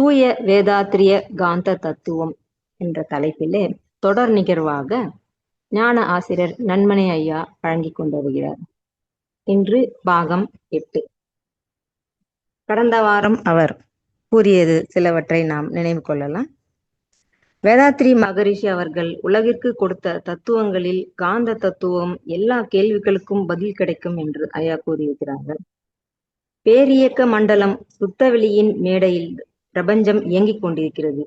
தூய வேதாத்திரிய காந்த தத்துவம் என்ற தலைப்பிலே தொடர் நிகழ்வாக ஞான ஆசிரியர் நன்மணி ஐயா வழங்கிக் கொண்டு வருகிறார். இன்று பாகம் 8. கடந்த வாரம் அவர் கூறியது சிலவற்றை நாம் நினைவு கொள்ளலாம். வேதாத்திரி மகரிஷி அவர்கள் உலகிற்கு கொடுத்த தத்துவங்களில் காந்த தத்துவம் எல்லா கேள்விகளுக்கும் பதில் கிடைக்கும் என்று ஐயா கூறியிருக்கிறார்கள். பேரியக்க மண்டலம் சுத்தவெளியின் மேடையில் பிரபஞ்சம் இயங்கிக் கொண்டிருக்கிறது.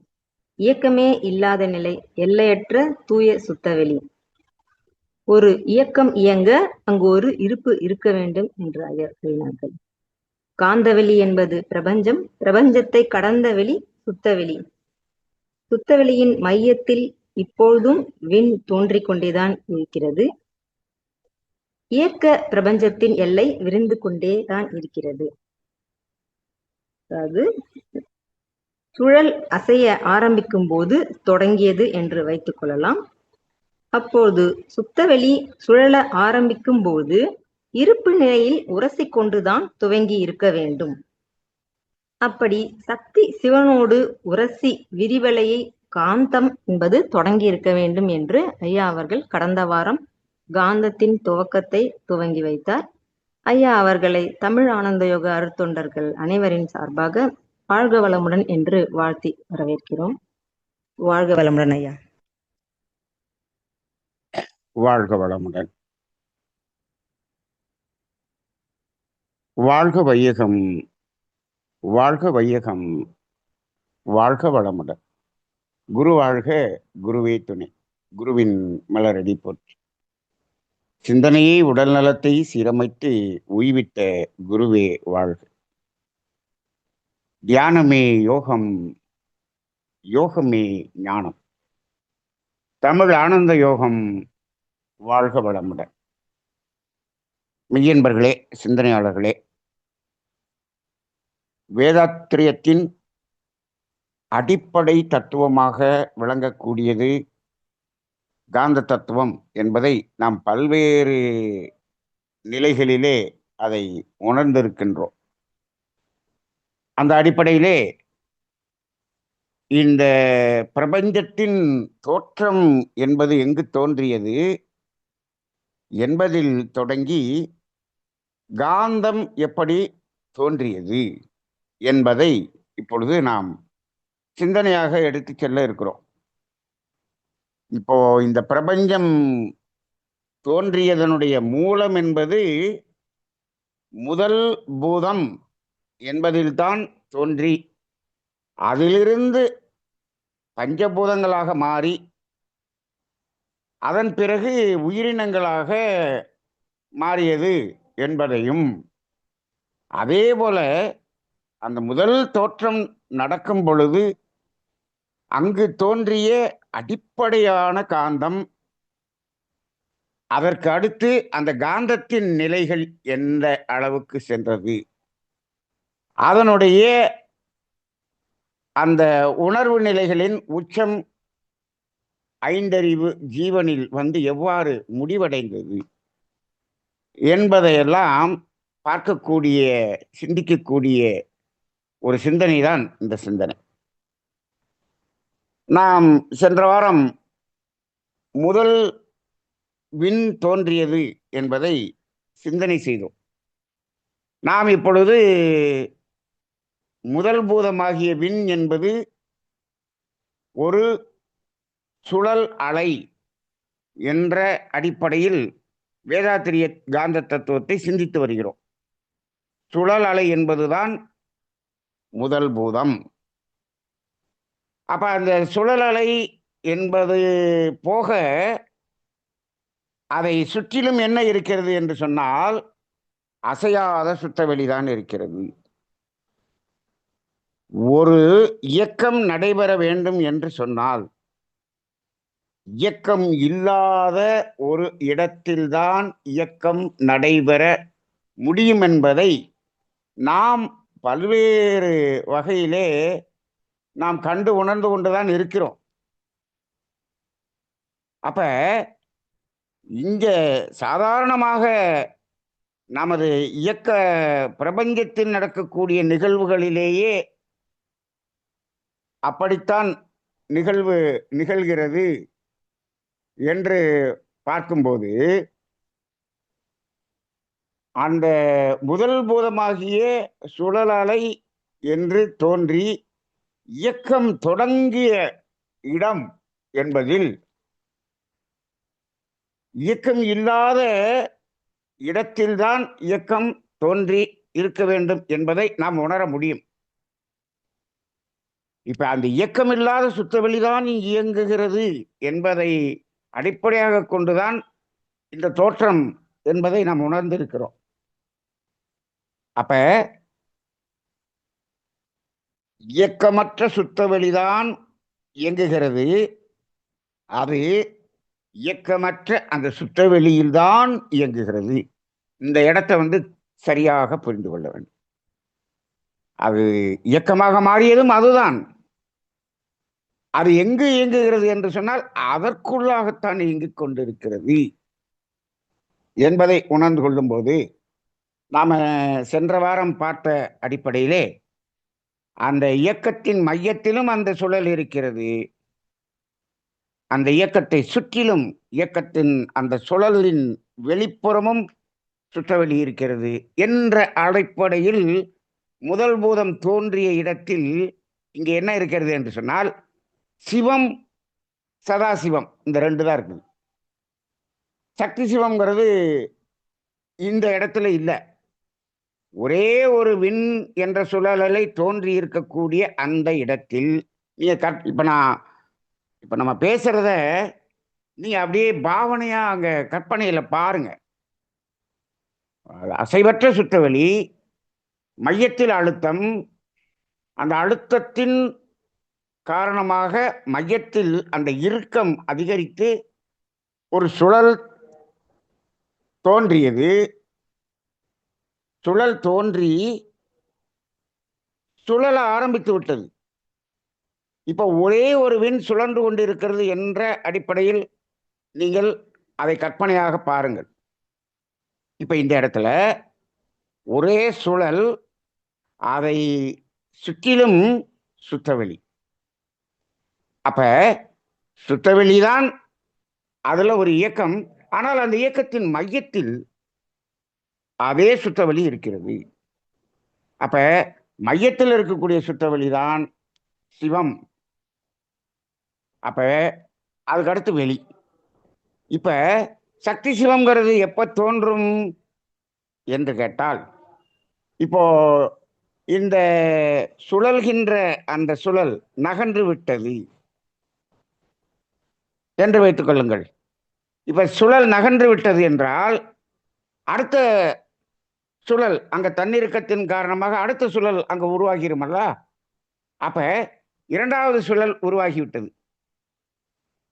இயக்கமே இல்லாத நிலை எல்லையற்ற தூய சுத்தவெளி. ஒரு இயக்கம் இயங்க அங்கு ஒரு இருப்பு இருக்க வேண்டும் என்று ஐயர் கூறினார்கள். காந்தவெளி என்பது பிரபஞ்சம், பிரபஞ்சத்தை கடந்த வெளி சுத்தவெளி. சுத்தவெளியின் மையத்தில் இப்பொழுதும் விண் தோன்றிக் கொண்டேதான் இருக்கிறது. இயக்க பிரபஞ்சத்தின் எல்லை விரிந்து கொண்டேதான் இருக்கிறது. அதாவது சுழல் அசைய ஆரம்பிக்கும் போது தொடங்கியது என்று வைத்துக் கொள்ளலாம். அப்போது சுத்தவெளி சுழல ஆரம்பிக்கும் போது இருப்பு நிலையில் உரசிக்கொண்டுதான் துவங்கி இருக்க வேண்டும். அப்படி சக்தி சிவனோடு உரசி விரிவலையை காந்தம் என்பது தொடங்கி இருக்க வேண்டும் என்று ஐயா அவர்கள் கடந்த வாரம் காந்தத்தின் துவக்கத்தை துவங்கி வைத்தார். ஐயா அவர்களை தமிழ் ஆனந்த யோக அருத்தொண்டர்கள் அனைவரின் சார்பாக வாழ்க வளமுடன் என்று வாழ்த்தி வரவேற்கிறோம். வாழ்க வளமுடன் ஐயா. வாழ்க வளமுடன். வாழ்க வையகம், வாழ்க வையகம், வாழ்க வளமுடன். குரு வாழ்க, குருவே துணை. குருவின் மலரடி போற்றி. சிந்தனையை உடல் நலத்தை சீரமைத்து உய்விட்ட குருவே வாழ்க. தியானமே யோகம், யோகமே ஞானம். தமிழ் ஆனந்த யோகம் வாழ்க வளமுடன். மெய்யன்பர்களே, சிந்தனையாளர்களே, வேதாத்திரியத்தின் அடிப்படை தத்துவமாக விளங்கக்கூடியது காந்த தத்துவம் என்பதை நாம் பல்வேறு நிலைகளிலே அதை உணர்ந்திருக்கின்றோம். அந்த அடிப்படையிலே இந்த பிரபஞ்சத்தின் தோற்றம் என்பது எங்கு தோன்றியது என்பதில் தொடங்கி காந்தம் எப்படி தோன்றியது என்பதை இப்பொழுது நாம் சிந்தனையாக எடுத்து செல்ல இருக்கிறோம். இப்போ இந்த பிரபஞ்சம் தோன்றியதனுடைய மூலம் என்பது முதல் பூதம் என்பதில்தான் தோன்றி அதிலிருந்து பஞ்சபூதங்களாக மாறி அதன் பிறகு உயிரினங்களாக மாறியது என்பதையும், அதே போல அந்த முதல் தோற்றம் நடக்கும் பொழுது அங்கு தோன்றிய அடிப்படையான காந்தம், அதற்கு அடுத்து அந்த காந்தத்தின் நிலைகள் எந்த அளவுக்கு சென்றது, அதனுடைய அந்த உணர்வு நிலைகளின் உச்சம் ஐந்தறிவு ஜீவனில் வந்து எவ்வாறு முடிவடைந்தது என்பதையெல்லாம் பார்க்கக்கூடிய, சிந்திக்கக்கூடிய ஒரு சிந்தனை தான் இந்த சிந்தனை. நாம் சென்ற வாரம் முதல் விண் தோன்றியது என்பதை சிந்தனை செய்தோம். நாம் இப்பொழுது முதல் பூதமாகிய விண் என்பது ஒரு சுழல் அலை என்ற அடிப்படையில் வேதாத்திரிய காந்த தத்துவத்தை சிந்தித்து வருகிறோம். சுழல் அலை என்பதுதான் முதல் பூதம். அப்ப அந்த சுழல் அலை என்பது போக அதை சுற்றிலும் என்ன இருக்கிறது என்று சொன்னால் அசையாத சுத்தவெளிதான் இருக்கிறது. ஒரு இயக்கம் நடைபெற வேண்டும் என்று சொன்னால் இயக்கம் இல்லாத ஒரு இடத்தில்தான் இயக்கம் நடைபெற முடியும் என்பதை நாம் பல்வேறு வகையிலே நாம் கண்டு உணர்ந்து கொண்டுதான் இருக்கிறோம். அப்ப இங்க சாதாரணமாக நமது இயக்க பிரபஞ்சத்தில் நடக்கக்கூடிய நிகழ்வுகளிலேயே அப்படித்தான் நிகழ்கிறது என்று பார்க்கும்போது அந்த முதல் பூதமாகிய சுழலலை என்று தோன்றி இயக்கம் தொடங்கிய இடம் என்பதில் இயக்கம் இல்லாத இடத்தில்தான் இயக்கம் தோன்றி இருக்க வேண்டும் என்பதை நாம் உணர முடியும். இப்ப அந்த இயக்கம் இல்லாத சுத்தவெளிதான் இயங்குகிறது என்பதை அடிப்படையாக கொண்டுதான் இந்த தோற்றம் என்பதை நாம் உணர்ந்திருக்கிறோம். அப்ப இயக்கமற்ற சுத்தவெளிதான் இயங்குகிறது. அது இயக்கமற்ற அந்த சுத்தவெளியில்தான் இயங்குகிறது. இந்த இடத்தை சரியாக புரிந்து கொள்ள வேண்டும். அது இயக்கமாக மாறியதும் அதுதான். அது எங்கு இயங்குகிறது என்று சொன்னால் அதற்குள்ளாகத்தான் இயங்கிக் கொண்டிருக்கிறது என்பதை உணர்ந்து கொள்ளும் போது நாம சென்ற வாரம் பார்த்த அடிப்படையிலே அந்த இயக்கத்தின் மையத்திலும் அந்த சுழல் இருக்கிறது, அந்த இயக்கத்தை சுற்றிலும் இயக்கத்தின் அந்த சுழலின் வெளிப்புறமும் சுற்றவெளி இருக்கிறது என்ற அடிப்படையில் முதல் பூதம் தோன்றிய இடத்தில் இங்கே என்ன இருக்கிறது என்று சொன்னால் சிவம் சதாசிவம் இந்த ரெண்டு தான் இருக்குது. சக்தி சிவம்ங்கிறது இந்த இடத்துல இல்லை. ஒரே ஒரு விண் என்ற சுழலை தோன்றி இருக்கக்கூடிய அந்த இடத்தில் நீங்க இப்ப நம்ம பேசுறத நீங்க அப்படியே பாவனையா அங்க கற்பனையில பாருங்க. அசைவற்ற சுற்றவெளி, மையத்தில் அழுத்தம், அந்த அழுத்தத்தின் காரணமாக மையத்தில் அந்த இறுக்கம் அதிகரித்து ஒரு சுழல் தோன்றியது. சுழல் தோன்றி சுழல ஆரம்பித்து விட்டது. இப்ப ஒரே ஒரு விண் சுழன்று கொண்டிருக்கிறது என்ற அடிப்படையில் நீங்கள் அதை கற்பனையாக பாருங்கள். இப்ப இந்த இடத்துல ஒரே சுழல், அதை சுற்றிலும் சுற்றவெளி. அப்ப சுற்றவெளிதான் அதுல ஒரு இயக்கம். ஆனால் அந்த இயக்கத்தின் மையத்தில் அதே சுற்றவெளி இருக்கிறது. அப்ப மையத்தில் இருக்கக்கூடிய சுற்றவெளிதான் சிவம். அப்ப அதுக்கு அடுத்து வெளி. இப்ப சக்தி சிவம்ங்கிறது எப்ப தோன்றும் என்று கேட்டால், இப்போ இந்த சுழல்கின்ற அந்த சுழல் நகன்று விட்டது என்று வைத்துக் கொள்ளுங்கள். இப்ப சுழல் நகன்று விட்டது என்றால் அடுத்த சுழல் அங்க தன்னிறக்கத்தின் காரணமாக அடுத்த சுழல் அங்க உருவாகிருமல்ல. அப்ப இரண்டாவது சுழல் உருவாகிவிட்டது.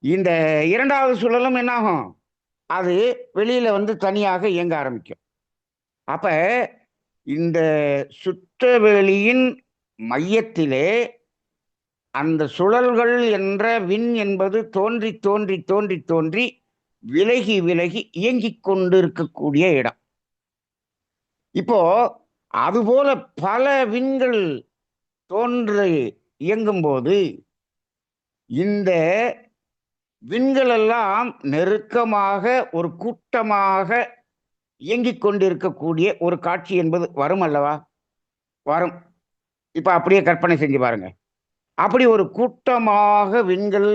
இந்த இரண்டாவது சுழலும் என்னாகும், அது வெளியில தனியாக இயங்க ஆரம்பிக்கும். அப்ப இந்த சுற்றவெளியின் மையத்திலே அந்த சுழல்கள் என்ற விண் என்பது தோன்றி தோன்றி தோன்றி தோன்றி விலகி விலகி இயங்கிக் கொண்டிருக்கக்கூடிய இடம். இப்போ அதுபோல பல விண்கள் தோன்றி இயங்கும் போது இந்த விண்கள் எல்லாம் நெருக்கமாக ஒரு கூட்டமாக இயங்கிக் கொண்டிருக்கக்கூடிய ஒரு காட்சி என்பது வரும் அல்லவா? வரும். இப்ப அப்படியே கற்பனை செஞ்சு பாருங்க. அப்படி ஒரு கூட்டமாக விண்கள்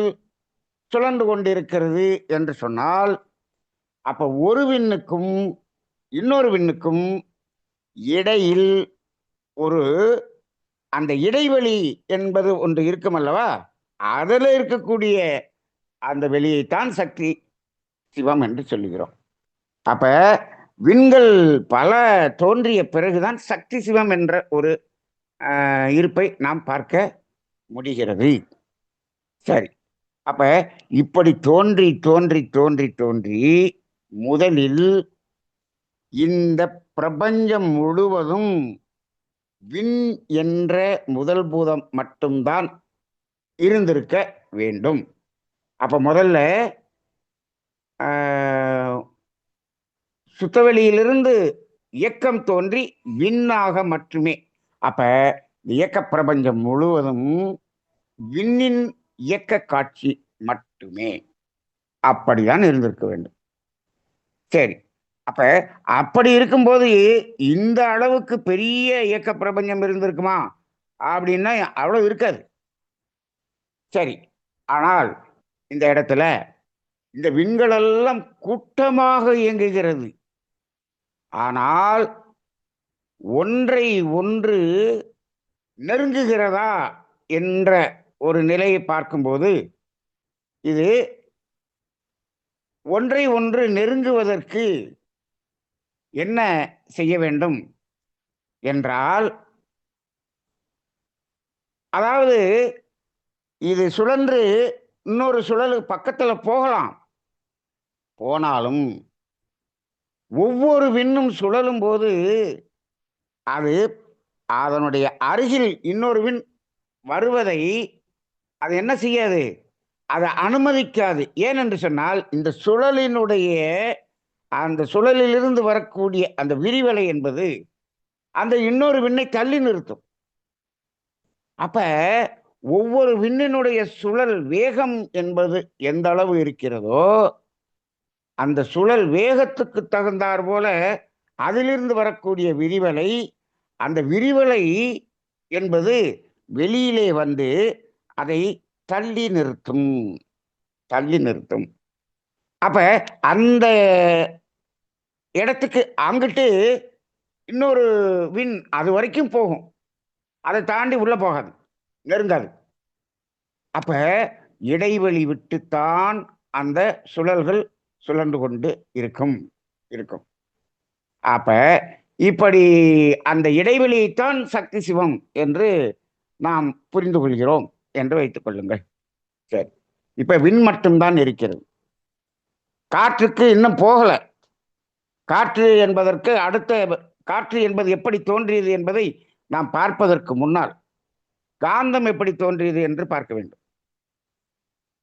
சுழன்று கொண்டிருக்கிறது என்று சொன்னால் அப்ப ஒரு விண்ணுக்கும் இன்னொரு விண்ணுக்கும் இடையில் ஒரு அந்த இடைவெளி என்பது ஒன்று இருக்கும் அல்லவா? அதில் இருக்கக்கூடிய அந்த வெளியைத்தான் சக்தி சிவம் என்று சொல்லுகிறோம். அப்ப விண்கள் பல தோன்றிய பிறகுதான் சக்தி சிவம் என்ற ஒரு இருப்பை நாம் பார்க்க முடிகிறது. சரி, அப்ப இப்படி தோன்றி தோன்றி தோன்றி தோன்றி முதலில் இந்த பிரபஞ்சம் முழுவதும் விண் என்ற முதல் பூதம் மட்டும்தான் இருந்திருக்க வேண்டும். அப்ப முதல்ல சுத்தவெளியிலிருந்து இயக்கம் தோன்றி விண்ணாக மட்டுமே. அப்ப இயக்க பிரபஞ்சம் முழுவதும் விண்ணின் இயக்க காட்சி மட்டுமே. அப்படிதான் இருந்திருக்க வேண்டும். சரி. அப்ப அப்படி இருக்கும்போது இந்த அளவுக்கு பெரிய இயக்க பிரபஞ்சம் இருந்திருக்குமா அப்படின்னா அவ்வளவு இருக்காது. சரி. ஆனால் இந்த இடத்துல இந்த விண்கள் எல்லாம் கூட்டமாக இயங்குகிறது. ஆனால் ஒன்றை ஒன்று நெருங்குகிறதா என்ற ஒரு நிலையை பார்க்கும்போது இது ஒன்றை ஒன்று நெருங்குவதற்கு என்ன செய்ய வேண்டும் என்றால், அதாவது இது சுழன்று இன்னொரு சுழலு பக்கத்துல போகலாம். போனாலும் ஒவ்வொரு விண்ணும் சுழலும் போது அது அதனுடைய அருகில் இன்னொரு விண் வருவதை அது என்ன செய்யாது? அதை அனுமதிக்காது. ஏனென்று சொன்னால் இந்த சுழலினுடைய அந்த சுழலிலிருந்து வரக்கூடிய அந்த விரிவலை என்பது அந்த இன்னொரு விண்ணை தள்ளி நிறுத்தும். அப்ப ஒவ்வொரு விண்ணினுடைய சுழல் வேகம் என்பது எந்த அளவு இருக்கிறதோ அந்த சுழல் வேகத்துக்கு தகுந்தாற் போல அதிலிருந்து வரக்கூடிய விரிவலை, அந்த விரிவலை என்பது வெளியிலே வந்து அதை தள்ளி நிறுத்தும். தள்ளி நிறுத்தும். அப்ப அந்த இடத்துக்கு அங்கிட்டு இன்னொரு விண் அது வரைக்கும் போகும். அதை தாண்டி உள்ள போகாது, நெருங்காது. அப்ப இடைவெளி விட்டுத்தான் அந்த சுழல்கள் சுழன்று கொண்டு இருக்கும் இருக்கும். அப்ப இப்படி அந்த இடைவெளியைத்தான் சக்தி சிவம் என்று நாம் புரிந்து கொள்கிறோம் என்று வைத்துக் கொள்ளுங்கள். சரி. இப்ப விண் மட்டும்தான் இருக்கிறது. காற்றுக்கு இன்னும் போகல. காற்று என்பதற்கு அடுத்த காற்று என்பது எப்படி தோன்றியது என்பதை நாம் பார்ப்பதற்கு முன்னால் காந்தம் எப்படி தோன்றியது என்று பார்க்க வேண்டும்.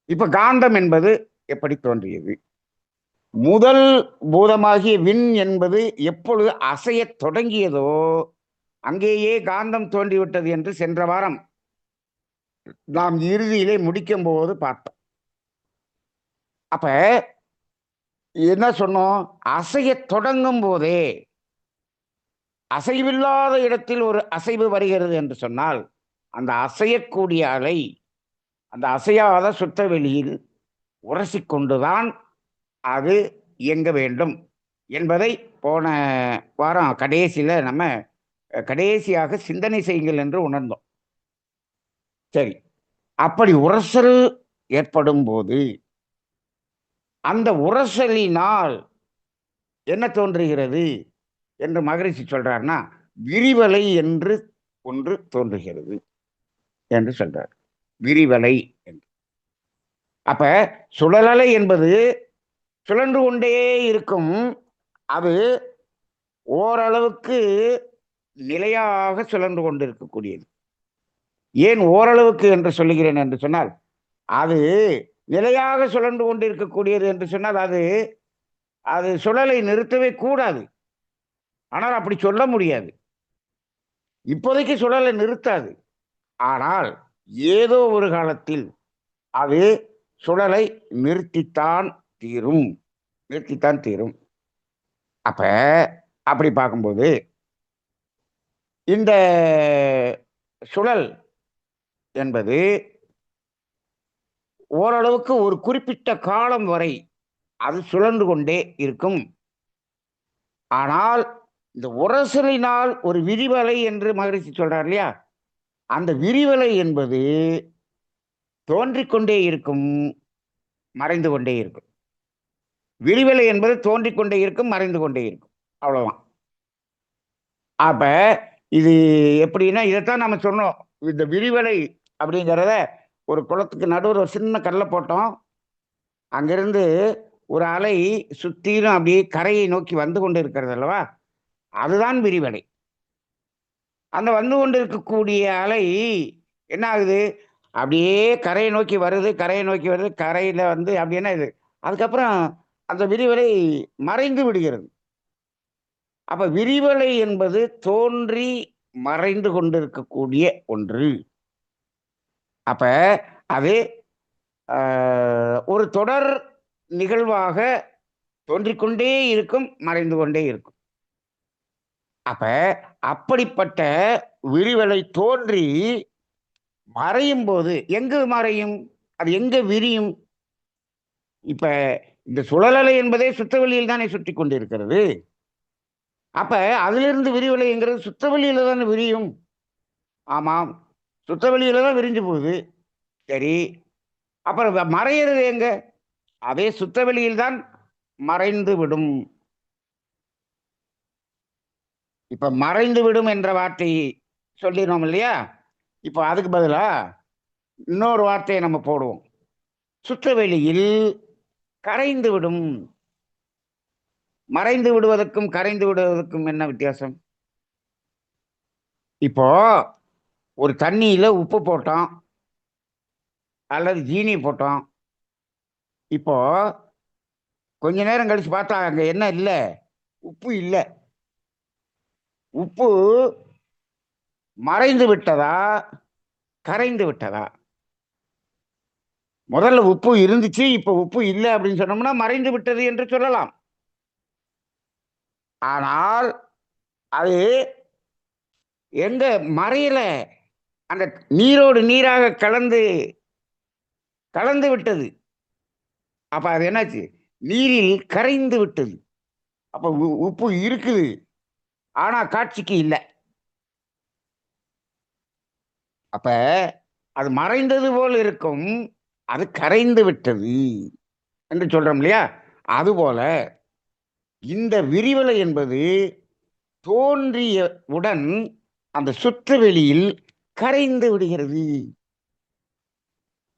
இப்ப காந்தம் என்பது எப்படி தோன்றியது? முதல் பூதமாகிய விண் என்பது எப்பொழுது அசையத் தொடங்கியதோ அங்கேயே காந்தம் தோன்றிவிட்டது என்று சென்ற வாரம் நாம் இறுதியிலே முடிக்கும் போது பார்த்தோம். அப்ப என்ன சொன்னோம்? அசையத் தொடங்கும் போதே அசைவில்லாத இடத்தில் ஒரு அசைவு வருகிறது என்று சொன்னால் அந்த அசையக்கூடிய அலை அந்த அசையாத சுத்த வெளியில் உரசிக்கொண்டுதான் அது இயங்க வேண்டும் என்பதை போன வாரம் கடைசியில நம்ம கடைசியாக சிந்தனை செய்யுங்கள் என்று உணர்ந்தோம். சரி. அப்படி உரசல் ஏற்படும் போது அந்த உரசலினால் என்ன தோன்றுகிறது என்று மகரிஷி சொல்றாருன்னா விரிவலை என்று ஒன்று தோன்றுகிறது என்று சொல்றார். விரிவலை என்று. அப்ப சுழலலை என்பது சுழன்று கொண்டே இருக்கும். அது ஓரளவுக்கு நிலையாக சுழன்று கொண்டிருக்கக்கூடியது. ஏன் ஓரளவுக்கு என்று சொல்லுகிறேன் என்று சொன்னால் அது நிலையாக சுழன்று கொண்டிருக்கக்கூடியது என்று சொன்னால் அது அது சுழலை நிறுத்தவே கூடாது. ஆனால் அப்படி சொல்ல முடியாது. இப்போதைக்கு சுழலை நிறுத்தாது. ஆனால் ஏதோ ஒரு காலத்தில் அது சுழலை நிறுத்தித்தான் தீரும். நிறுத்தித்தான் தீரும். அப்ப அப்படி பார்க்கும்போது இந்த சுழல் என்பது ஓரளவுக்கு ஒரு குறிப்பிட்ட காலம் வரை அது சுழன்று கொண்டே இருக்கும். ஆனால் இந்த உரசலினால் ஒரு விரிவலை என்று மகரிஷி சொல்றார் இல்லையா, அந்த விரிவலை என்பது தோன்றிக்கொண்டே இருக்கும், மறைந்து கொண்டே இருக்கும். விரிவலை என்பது தோன்றிக்கொண்டே இருக்கும், மறைந்து கொண்டே இருக்கும். அவ்வளவுதான். அப்ப இது எப்படின்னா இதைத்தான் நம்ம சொன்னோம். இந்த விரிவலை அப்படிங்கிறத ஒரு குளத்துக்கு நடுவில் ஒரு சின்ன கல்லை போட்டோம். அங்கிருந்து ஒரு அலை சுத்திலும் அப்படியே கரையை நோக்கி வந்து கொண்டு இருக்கிறது அல்லவா, அதுதான் விரிவலை. அந்த வந்து கொண்டு இருக்கக்கூடிய அலை என்ன ஆகுது? அப்படியே கரையை நோக்கி வருது, கரையை நோக்கி வருது, கரையில வந்து அப்படி என்ன இது, அதுக்கப்புறம் அந்த விரிவலை மறைந்து விடுகிறது. அப்ப விரிவலை என்பது தோன்றி மறைந்து கொண்டிருக்கக்கூடிய ஒன்று. அப்ப அது ஒரு தொடர் நிகழ்வாக தோன்றிக்கொண்டே இருக்கும், மறைந்து கொண்டே இருக்கும். அப்ப அப்படிப்பட்ட விரிவலை தோன்றி மறையும் போது எங்கு மறையும், அது எங்க விரியும்? இப்ப இந்த சுழலலை என்பதே சுற்றவெளியில் தானே சுற்றி கொண்டிருக்கிறது. அப்ப அதிலிருந்து விரிவலைங்கிறது சுற்றவெளியில தானே விரியும். ஆமாம், சுற்றவெளியில தான் விரிஞ்சு போகுது. சரி, அப்புறம் மறையிறது எங்க? அதே சுற்றவெளியில் தான் மறைந்து விடும். இப்ப மறைந்து விடும் என்ற வார்த்தை சொல்லிடுறோம் இல்லையா? இப்ப அதுக்கு பதிலா இன்னொரு வார்த்தையை நம்ம போடுவோம். சுற்றவெளியில் கரைந்து விடும். மறைந்து விடுவதற்கும் கரைந்து விடுவதற்கும் என்ன வித்தியாசம்? இப்போ ஒரு தண்ணியில உப்பு போட்டோம் அல்லது ஜீனி போட்டோம். இப்போ கொஞ்ச நேரம் கழிச்சு பார்த்தா அங்க என்ன இல்லை? உப்பு இல்லை. உப்பு மறைந்து விட்டதா, கரைந்து விட்டதா? முதல்ல உப்பு இருந்துச்சு, இப்ப உப்பு இல்லை அப்படின்னு சொன்னோம்னா மறைந்து விட்டது என்று சொல்லலாம். ஆனால் அது எங்க மறையல, அந்த நீரோடு நீராக கலந்து விட்டது. அப்ப அது என்னாச்சு? நீரில் கரைந்து விட்டது. அப்ப உப்பு இருக்குது, ஆனா காட்சிக்கு இல்லை. அப்ப அது மறைந்தது போல் இருக்கும், அது கரைந்து விட்டது என்று சொல்றோம் இல்லையா? அதுபோல இந்த விரிவலை என்பது தோன்றியவுடன் அந்த சுற்றுவெளியில் கரைந்து விடுகிறது.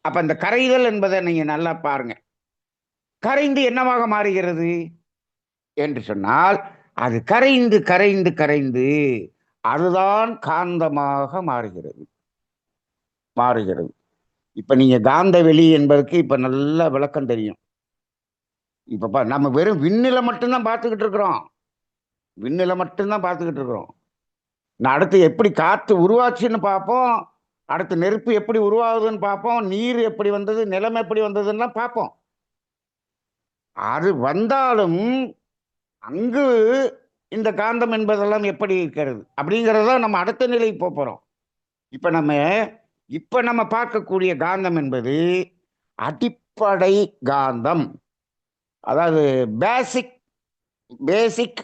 அப்ப இந்த கரைதல் என்பதை நீங்க நல்லா பாருங்க. கரைந்து என்னவாக மாறுகிறது என்று சொன்னால், அது கரைந்து கரைந்து கரைந்து அதுதான் காந்தமாக மாறுகிறது. இப்ப நீங்க காந்த வெளி என்பதற்கு இப்ப நல்ல விளக்கம் தெரியும். இப்ப நம்ம வெறும் விண்ணில மட்டும்தான் பார்த்துக்கிட்டு இருக்கிறோம். அடுத்து எப்படி காத்து உருவாச்சுன்னு பார்ப்போம். அடுத்து நெருப்பு எப்படி உருவாகுதுன்னு பார்ப்போம். நீர் எப்படி வந்தது, நிலம் எப்படி வந்ததுன்னா பார்ப்போம். அது வந்தாலும் அங்கு இந்த காந்தம் என்பதெல்லாம் எப்படி இருக்கிறது அப்படிங்கிறத நம்ம அடுத்த நிலைக்கு போறோம். இப்ப நம்ம பார்க்கக்கூடிய காந்தம் என்பது அடிப்படை காந்தம். அதாவது பேசிக்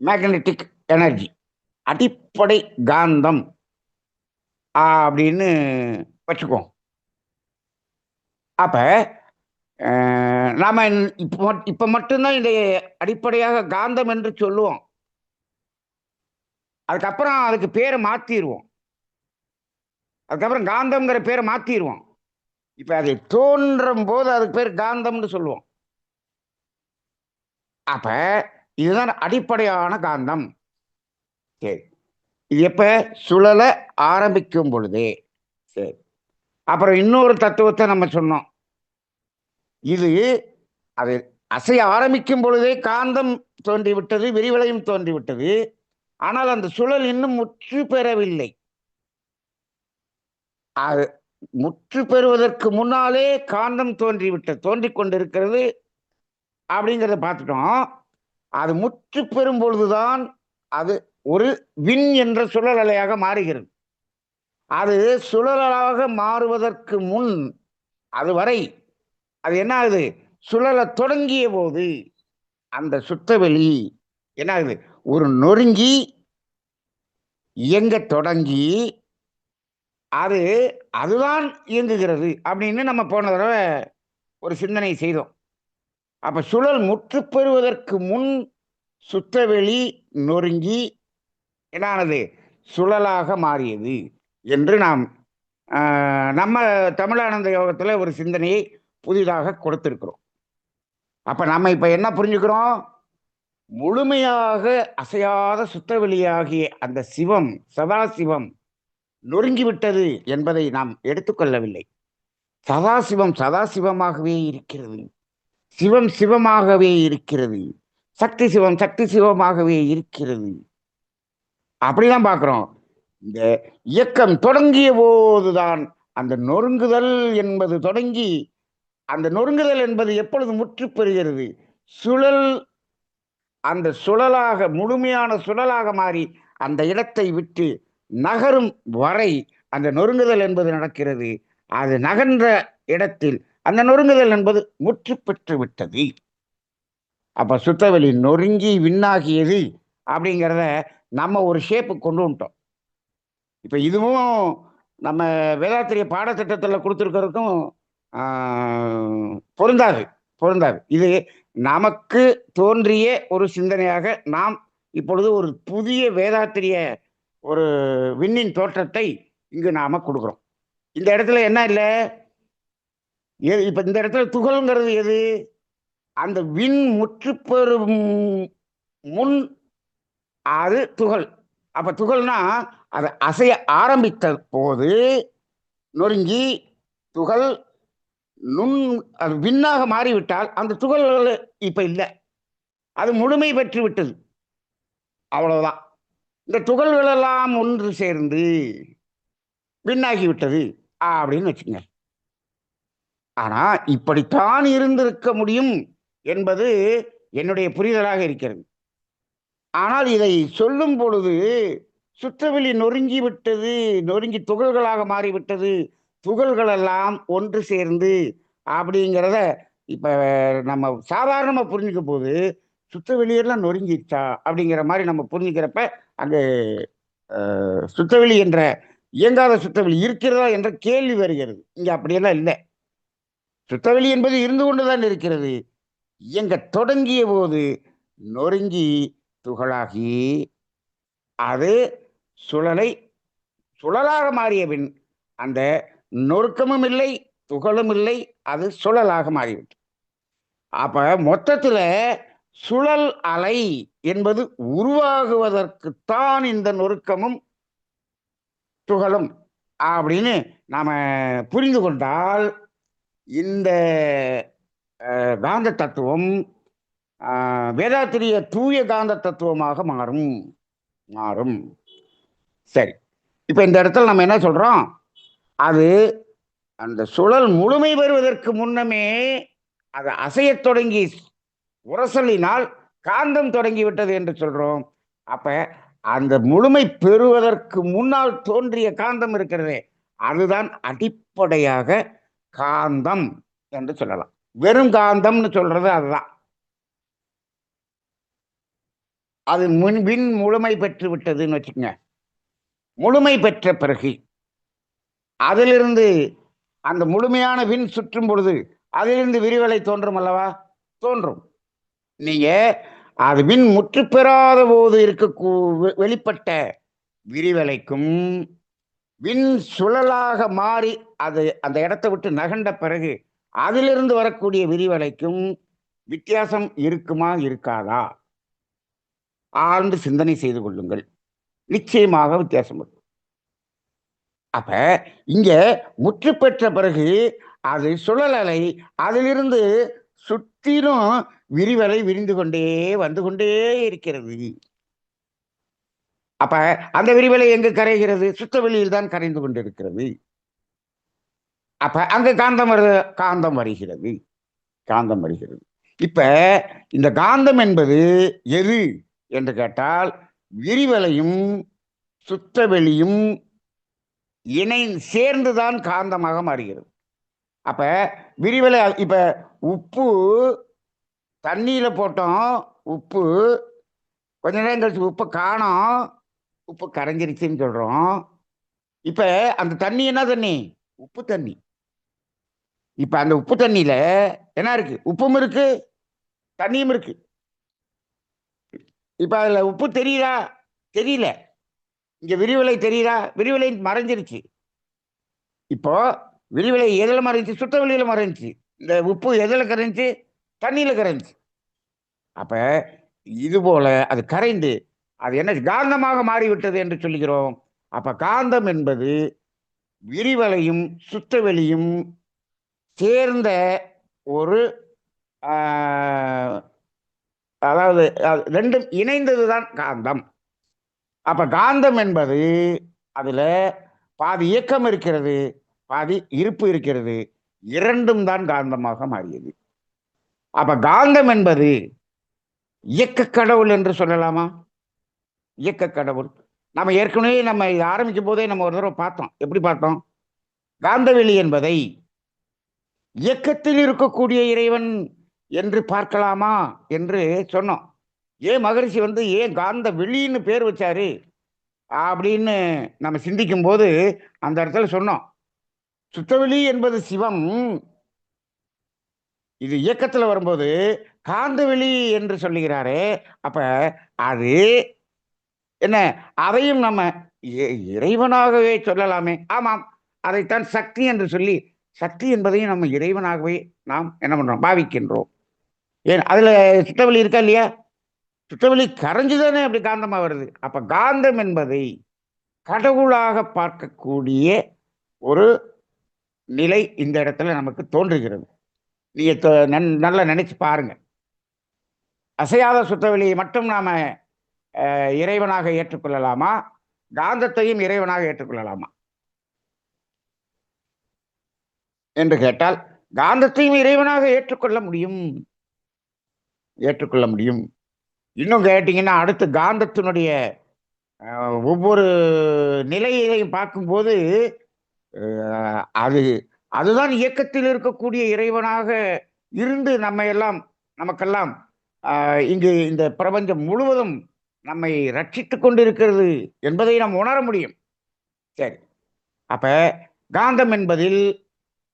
மேக்னெட்டிக் எனர்ஜி, அடிப்படை காந்தம் அப்படின்னு வச்சுக்கோம். அப்ப நாம இப்ப மட்டும்தான் இதை அடிப்படையாக காந்தம் என்று சொல்லுவோம். அதுக்கப்புறம் அதுக்கு பேரை மாத்திடுவோம். அதுக்கப்புறம் காந்தம்ங்கிற பேரை மாத்திடுவோம். இப்ப அது தோன்றும் போது அதுக்கு பேர் காந்தம்னு சொல்லுவோம். அப்ப இதுதான் அடிப்படையான காந்தம். சரி, இது எப்ப சுழல ஆரம்பிக்கும் பொழுதே. சரி, அப்புறம் இன்னொரு தத்துவத்தை நம்ம சொன்னோம். இது அது அசைய ஆரம்பிக்கும் பொழுதே காந்தம் தோன்றிவிட்டது, விரிவலையும் தோன்றிவிட்டது. ஆனால் அந்த சுழல் இன்னும் முற்று பெறவில்லை. அது முற்று பெறுவதற்கு முன்னாலே காந்தம் தோன்றிக் கொண்டிருக்கிறது அப்படிங்கிறத பார்த்துட்டோம். அது முற்று பெறும் பொழுதுதான் அது ஒரு விண் என்ற சுழல் அலையாக மாறுகிறது. அது சுழலாக மாறுவதற்கு முன் அதுவரை அது என்ன ஆகுது? சுழல தொடங்கிய போது அந்த சுத்தவெளி என்ன ஆகுது? ஒரு நொறுங்கி இயங்க தொடங்கி அதுதான் இயங்குகிறது அப்படின்னு நம்ம போன தடவை ஒரு சிந்தனை செய்தோம். அப்ப சுழல் முற்று பெறுவதற்கு முன் சுத்தவெளி நொறுங்கி என்னானது? சுழலாக மாறியது என்று நாம் நம்ம தமிழானந்த யோகத்துல ஒரு சிந்தனையை புதிதாக கொடுத்திருக்கிறோம். அப்ப நம்ம இப்ப என்ன புரிஞ்சுக்கிறோம்? முழுமையாக அசையாத சுத்தவெளியாகிய அந்த சிவம், சதாசிவம் நொறுங்கிவிட்டது என்பதை நாம் எடுத்துக்கொள்ளவில்லை. சதாசிவம் சதாசிவமாகவே இருக்கிறது, சிவம் சிவமாகவே இருக்கிறது, சக்தி சிவம் சக்தி சிவமாகவே இருக்கிறது. அப்படிதான் பார்க்கிறோம். இந்த இயக்கம் தொடங்கிய போதுதான் அந்த நொறுங்குதல் என்பது தொடங்கி, அந்த நொறுங்குதல் என்பது எப்பொழுது முற்று பெறுகிறது? சுழல் அந்த சுழலாக முழுமையான சுழலாக மாறி அந்த இடத்தை விட்டு நகரும் வரை அந்த நொறுங்குதல் என்பது நடக்கிறது. அது நகர்ந்த இடத்தில் அந்த நொறுங்குதல் என்பது முற்று பெற்று விட்டது. அப்ப சுத்தவெளி நொறுங்கி விண்ணாகியது அப்படிங்கிறத நம்ம ஒரு ஷேப்பு கொண்டு வந்துட்டோம். இப்ப இதுவும் நம்ம வேதாத்திரிய பாடத்திட்டத்தில் கொடுத்துருக்கிறதுக்கும் பொருந்தாது பொருந்தாது. இது நமக்கு தோன்றிய ஒரு சிந்தனையாக நாம் இப்பொழுது ஒரு புதிய வேதாத்திரிய ஒரு விண்ணின் தோற்றத்தை இங்கு நாம கொடுக்குறோம். இந்த இடத்துல என்ன இல்லை, இப்ப இந்த இடத்துல துகள்ங்கிறது எது? அந்த விண் முற்று பெறும் முன் அது துகள். அப்ப துகள்னா அதை அசைய ஆரம்பித்த போது நொறுங்கி துகள் அது விண்ணாக மாறிவிட்டால் அந்த துகள்கள் இப்ப இல்லை, அது முழுமை பெற்று விட்டது. அவ்வளவுதான். இந்த துகள்கள் எல்லாம் ஒன்று சேர்ந்து விண்ணாகி விட்டது அப்படின்னு வச்சுங்க. ஆனா இப்படித்தான் இருந்திருக்க முடியும் என்பது என்னுடைய புரிதலாக இருக்கிறது. ஆனால் இதை சொல்லும் பொழுது சுற்றவெளி நொறுங்கி விட்டது, நொறுங்கி துகள்களாக மாறிவிட்டது, துகள்கள் எல்லாம் ஒன்று சேர்ந்து அப்படிங்கிறத இப்ப நம்ம சாதாரணமா புரிஞ்சுக்க போது சுற்றவெளியெல்லாம் நொறுங்கிச்சா அப்படிங்கிற மாதிரி நம்ம புரிஞ்சுக்கிறப்ப அங்கே சுற்றவெளி என்ற இயங்காத சுற்றவெளி இருக்கிறதா என்ற கேள்வி வருகிறது. இங்க அப்படியெல்லாம் இல்லை. சுற்றவெளி என்பது இருந்து கொண்டுதான் இருக்கிறது. இயங்க தொடங்கிய போது நொறுங்கி துகளாகி அது சுழலாக மாறிய பின் அந்த நொறுக்கமும் இல்லை, துகளும் இல்லை, அது சுழலாக மாறிவிட்டு. அப்ப மொத்தத்துல சுழல் அலை என்பது உருவாகுவதற்குத்தான் இந்த நொறுக்கமும் துகளும் அப்படின்னு நாம புரிந்து கொண்டால் இந்த காந்த தத்துவம் வேதாத்திரிய தூய காந்த தத்துவமாக மாறும். சரி, இப்ப இந்த இடத்துல நம்ம என்ன சொல்றோம்? அது அந்த சுழல் முழுமை பெறுவதற்கு முன்னமே அது அசையத் தொடங்கி உரசலினால் காந்தம் தொடங்கி விட்டது என்று சொல்றோம். அப்ப அந்த முழுமை பெறுவதற்கு முன்னால் தோன்றிய காந்தம் இருக்கிறதே, அதுதான் அடிப்படையாக காந்தம் என்று சொல்லலாம். வெறும் காந்தம்னு சொல்றது அதுதான். அது விண் முழுமை பெற்று விட்டதுன்னு வச்சுக்கோங்க. முழுமை பெற்ற பிறகு அதிலிருந்து அந்த முழுமையான விண் சுற்றும் பொழுது அதிலிருந்து விரிவலை தோன்றும் அல்லவா? தோன்றும். நீங்க அது விண் முற்று பெறாத போது இருக்க வெளிப்பட்ட விரிவலைக்கும் விண் சுழலாக மாறி அது அந்த இடத்தை விட்டு நகண்ட பிறகு அதிலிருந்து வரக்கூடிய விரிவலைக்கும் வித்தியாசம் இருக்குமா இருக்காதா? ஆழ்ந்து சிந்தனை செய்து கொள்ளுங்கள். நிச்சயமாக வித்தியாசம் இருக்கும். அப்ப இங்க முற்று பெற்ற பிறகு அது சுழலலை, அதிலிருந்து சுற்றிலும் விரிவலை விரிந்து கொண்டே வந்து கொண்டே இருக்கிறது. அப்ப அந்த விரிவலை எங்கு கரைகிறது? சுத்தவெளியில் தான் கரைந்து கொண்டிருக்கிறது. அப்ப அங்க காந்தம் வருகிறது. இப்ப இந்த காந்தம் என்பது எது என்று கேட்டால் விரிவலையும் சுத்தவெளியும் சேர்ந்துதான் காந்தமாக மாறுகிறது. அப்ப விரிவலை, இப்ப உப்பு தண்ணியில போட்டோம், உப்பு கொஞ்ச நேரம் கழிச்சு உப்பு காணோம், உப்பு கரைஞ்சிருச்சுன்னு சொல்றோம். இப்ப அந்த தண்ணி என்ன தண்ணி? உப்பு தண்ணி. இப்ப அந்த உப்பு தண்ணியில என்ன இருக்கு? உப்பும் இருக்கு, தண்ணியும் இருக்கு. இப்ப அதுல உப்பு தெரியுதா? தெரியல. இங்க விரிவலை தெரியுதா? விரிவலை மறைஞ்சிருச்சு. இப்போ விரிவலை எதில் மறைஞ்சி? சுத்த வெளியில மறைஞ்சி. இந்த உப்பு எதில் கரைஞ்சி? தண்ணியில கரைஞ்சி. அப்ப இது போல அது கரைந்து அது என்ன காந்தமாக மாறிவிட்டது என்று சொல்லுகிறோம். அப்ப காந்தம் என்பது விரிவலையும் சுத்தவெளியும் சேர்ந்த ஒரு அதாவது ரெண்டும் இணைந்ததுதான் காந்தம். அப்ப காந்தம் என்பது அதுல பாதி இயக்கம் இருக்கிறது, பாதி இருப்பு இருக்கிறது. இரண்டும் தான் காந்தமாக மாறியது. அப்ப காந்தம் என்பது இயக்க கடவுள் என்று சொல்லலாமா? இயக்க கடவுள். நம்ம ஏற்கனவே நம்ம இதை ஆரம்பிக்கும் போதே நம்ம ஒரு தடவை பார்த்தோம். எப்படி பார்த்தோம்? காந்தவெளி என்பதை இயக்கத்தில் இருக்கக்கூடிய இறைவன் என்று பார்க்கலாமா என்று சொன்னோம். ஏன் மகரிஷி ஏன் காந்த வெளின்னு பேர் வச்சாரு அப்படின்னு நம்ம சிந்திக்கும் போது அந்த இடத்துல சொன்னோம், சுத்தவெளி என்பது சிவம், இது இயக்கத்துல வரும்போது காந்தவெளி என்று சொல்லுகிறாரே. அப்ப அது என்ன, அதையும் நம்ம இறைவனாகவே சொல்லலாமே. ஆமாம், அதைத்தான் சக்தி என்று சொல்லி, சக்தி என்பதையும் நம்ம இறைவனாகவே நாம் என்ன பண்றோம், பாவிக்கின்றோம். ஏன் அதுல சுத்தவெளி இருக்கா இல்லையா? சுத்தவெளி கரைஞ்சுதானே அப்படி காந்தமா வருது. அப்ப காந்தம் என்பதை கடவுளாக பார்க்கக்கூடிய ஒரு நிலை இந்த இடத்துல நமக்கு தோன்றுகிறது. நீங்க நல்லா நினைச்சு பாருங்க. அசையாத சுத்தவெளியை மட்டும் நாம இறைவனாக ஏற்றுக்கொள்ளலாமா? காந்தத்தையும் இறைவனாக ஏற்றுக்கொள்ளலாமா என்று கேட்டால், காந்தத்தையும் இறைவனாக ஏற்றுக்கொள்ள முடியும். ஏற்றுக்கொள்ள முடியும். இன்னும் கேட்டீங்கன்னா, அடுத்து காந்தத்தினுடைய ஒவ்வொரு நிலையையும் பார்க்கும்போது அதுதான் இயக்கத்தில் இருக்கக்கூடிய இறைவனாக இருந்து நமக்கெல்லாம் இங்கு இந்த பிரபஞ்சம் முழுவதும் நம்மை ரட்சித்துக் கொண்டிருக்கிறது என்பதை நாம் உணர முடியும். சரி, அப்ப காந்தம் என்பதில்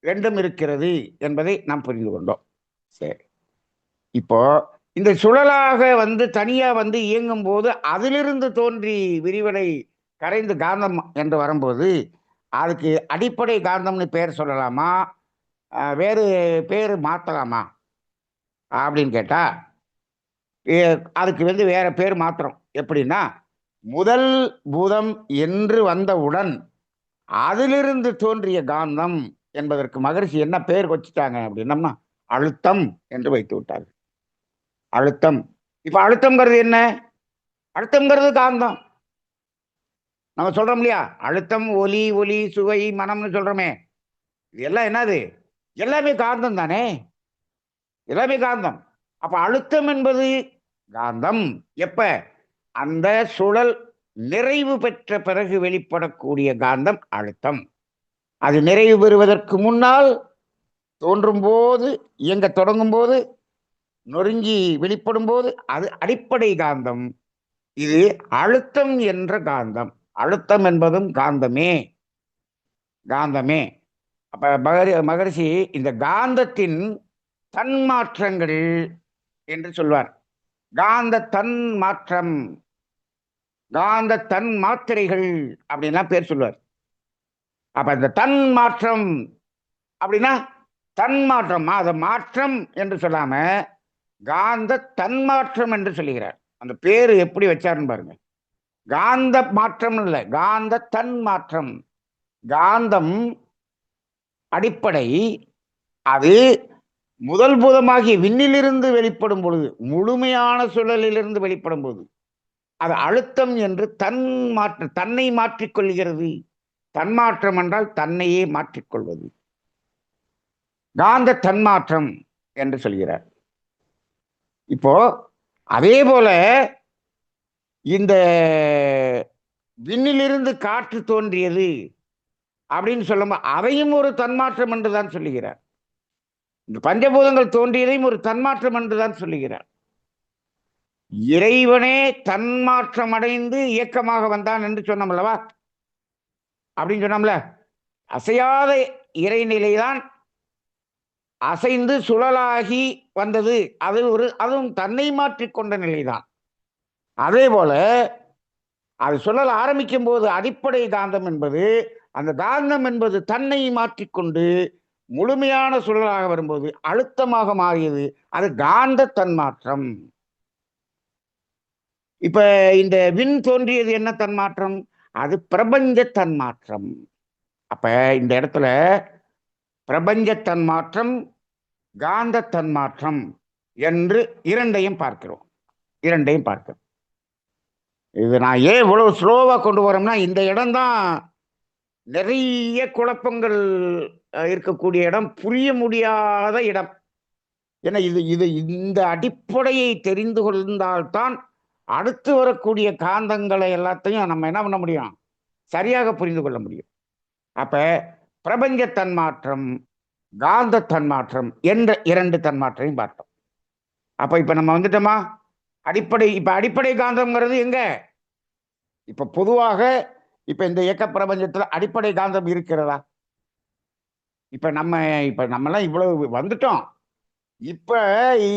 ரெண்டும் இருக்கிறது என்பதை நாம் புரிந்து கொண்டோம். சரி, இப்போ இந்த சுழலாக தனியா இயங்கும் போது அதிலிருந்து தோன்றி விரிவடை கரைந்து காந்தம் என்று வரும்போது அதுக்கு அடிப்படை காந்தம்னு பேர் சொல்லலாமா, வேறு பேர் மாற்றலாமா அப்படின்னு கேட்டா, அதுக்கு வேற பேர் மாத்திரம். எப்படின்னா, முதல் பூதம் என்று வந்தவுடன் அதிலிருந்து தோன்றிய காந்தம் என்பதற்கு மகரிஷி என்ன பேர் வச்சுட்டாங்க அப்படின்னம்னா, அழுத்தம் என்று வைத்து விட்டார்கள். அழுத்தம். இப்ப அழுத்தம்ங்கிறது என்ன? அழுத்தம்ங்கிறது காந்தம். நம்ம சொல்றோம் இல்லையா, அழுத்தம், ஒலி, ஒலி, சுவை, மனம்னு சொல்றோமே, இது எல்லாம் என்னது? எல்லாமே காந்தம் தானே, எல்லாமே காந்தம். அப்ப அழுத்தம் என்பது காந்தம். எப்ப? அந்த சுழல் நிறைவு பெற்ற பிறகு வெளிப்படக்கூடிய காந்தம் அழுத்தம். அது நிறைவு பெறுவதற்கு முன்னால் தோன்றும் போது, இயங்க தொடங்கும் போது, நொறுங்கி வெளிப்படும் போது அது அடிப்படை காந்தம். இது அழுத்தம் என்ற காந்தம். அழுத்தம் என்பதும் காந்தமே, காந்தமே. அப்ப மகரிஷி இந்த காந்தத்தின் தன்மாற்றங்கள் என்று சொல்வார். காந்த தன் மாற்றம், காந்த தன் மாத்திரைகள் அப்படின்லாம் பேர் சொல்வார். அப்ப இந்த தன் மாற்றம் அப்படின்னா, தன் மாற்றம், அது மாற்றம் என்று சொல்லாம காந்த தன்மாற்றம் என்று சொல்லுகிறார். அந்த பேரு எப்படி வச்சாருன்னு பாருங்க. காந்த மாற்றம் இல்லை, காந்த தன் மாற்றம். காந்தம் அடிப்படை, அது முதல் பூதமாகிய விண்ணிலிருந்து வெளிப்படும் பொழுது, முழுமையான சுழலிலிருந்து வெளிப்படும் போது அது அழுத்தம் என்று தன்னை மாற்றிக்கொள்கிறது. தன்மாற்றம் என்றால் தன்னையே மாற்றிக்கொள்வது, காந்த தன்மாற்றம் என்று சொல்கிறார். இப்போ அதே போல இந்த விண்ணிலிருந்து காற்று தோன்றியது அப்படின்னு சொல்லும்போது அதையும் ஒரு தன்மாற்றம் என்றுதான் சொல்லுகிறார். இந்த பஞ்சபூதங்கள் தோன்றியதையும் ஒரு தன்மாற்றம் என்றுதான் சொல்லுகிறார். இறைவனே தன்மாற்றம் அடைந்து இயக்கமாக வந்தான் என்று சொன்னோம்லவா, அப்படின்னு சொன்னோம்ல. அசையாத இறைநிலைதான் அசைந்து சுழலாகி வந்தது. அதுவும் தன்னை மாற்றிக்கொண்ட நிலைதான். அதே போல அது சுழல ஆரம்பிக்கும் போது அடிப்படை காந்தம் என்பது, அந்த காந்தம் என்பது தன்னை மாற்றிக்கொண்டு முழுமையான சுழலாக வரும்போது அழுத்தமாக மாறியது. அது காந்த தன்மாற்றம். இப்ப இந்த விண் தோன்றியது என்ன தன்மாற்றம்? அது பிரபஞ்ச தன்மாற்றம். அப்ப இந்த இடத்துல பிரபஞ்ச தன்மாற்றம், காந்த தன்மாற்றம் என்று இரண்டையும் பார்க்கிறோம். இது நான் ஏன் இவ்வளவு ஸ்லோவா கொண்டு வரோம்னா, இந்த இடம்தான் நிறைய குழப்பங்கள் இருக்கக்கூடிய இடம், புரிய முடியாத இடம். ஏன்னா இது இது இந்த அடிப்படையை தெரிந்து கொண்டால்தான் அடுத்து வரக்கூடிய காந்தங்களை எல்லாத்தையும் நம்ம என்ன பண்ண முடியும், சரியாக புரிந்து கொள்ள முடியும். அப்ப பிரபஞ்ச தன்மாற்றம், காந்த தன்மாற்றம் என்ற 2 தன்மாற்றையும் பார்த்தோம். அப்ப இப்ப நம்ம வந்துட்டோமா, அடிப்படை காந்தம்ங்கிறது எங்க? இப்ப பொதுவாக இப்ப இந்த இயக்க பிரபஞ்சத்துல அடிப்படை காந்தம் இருக்கிறதா? இப்ப நம்மலாம் இவ்வளவு வந்துட்டோம். இப்ப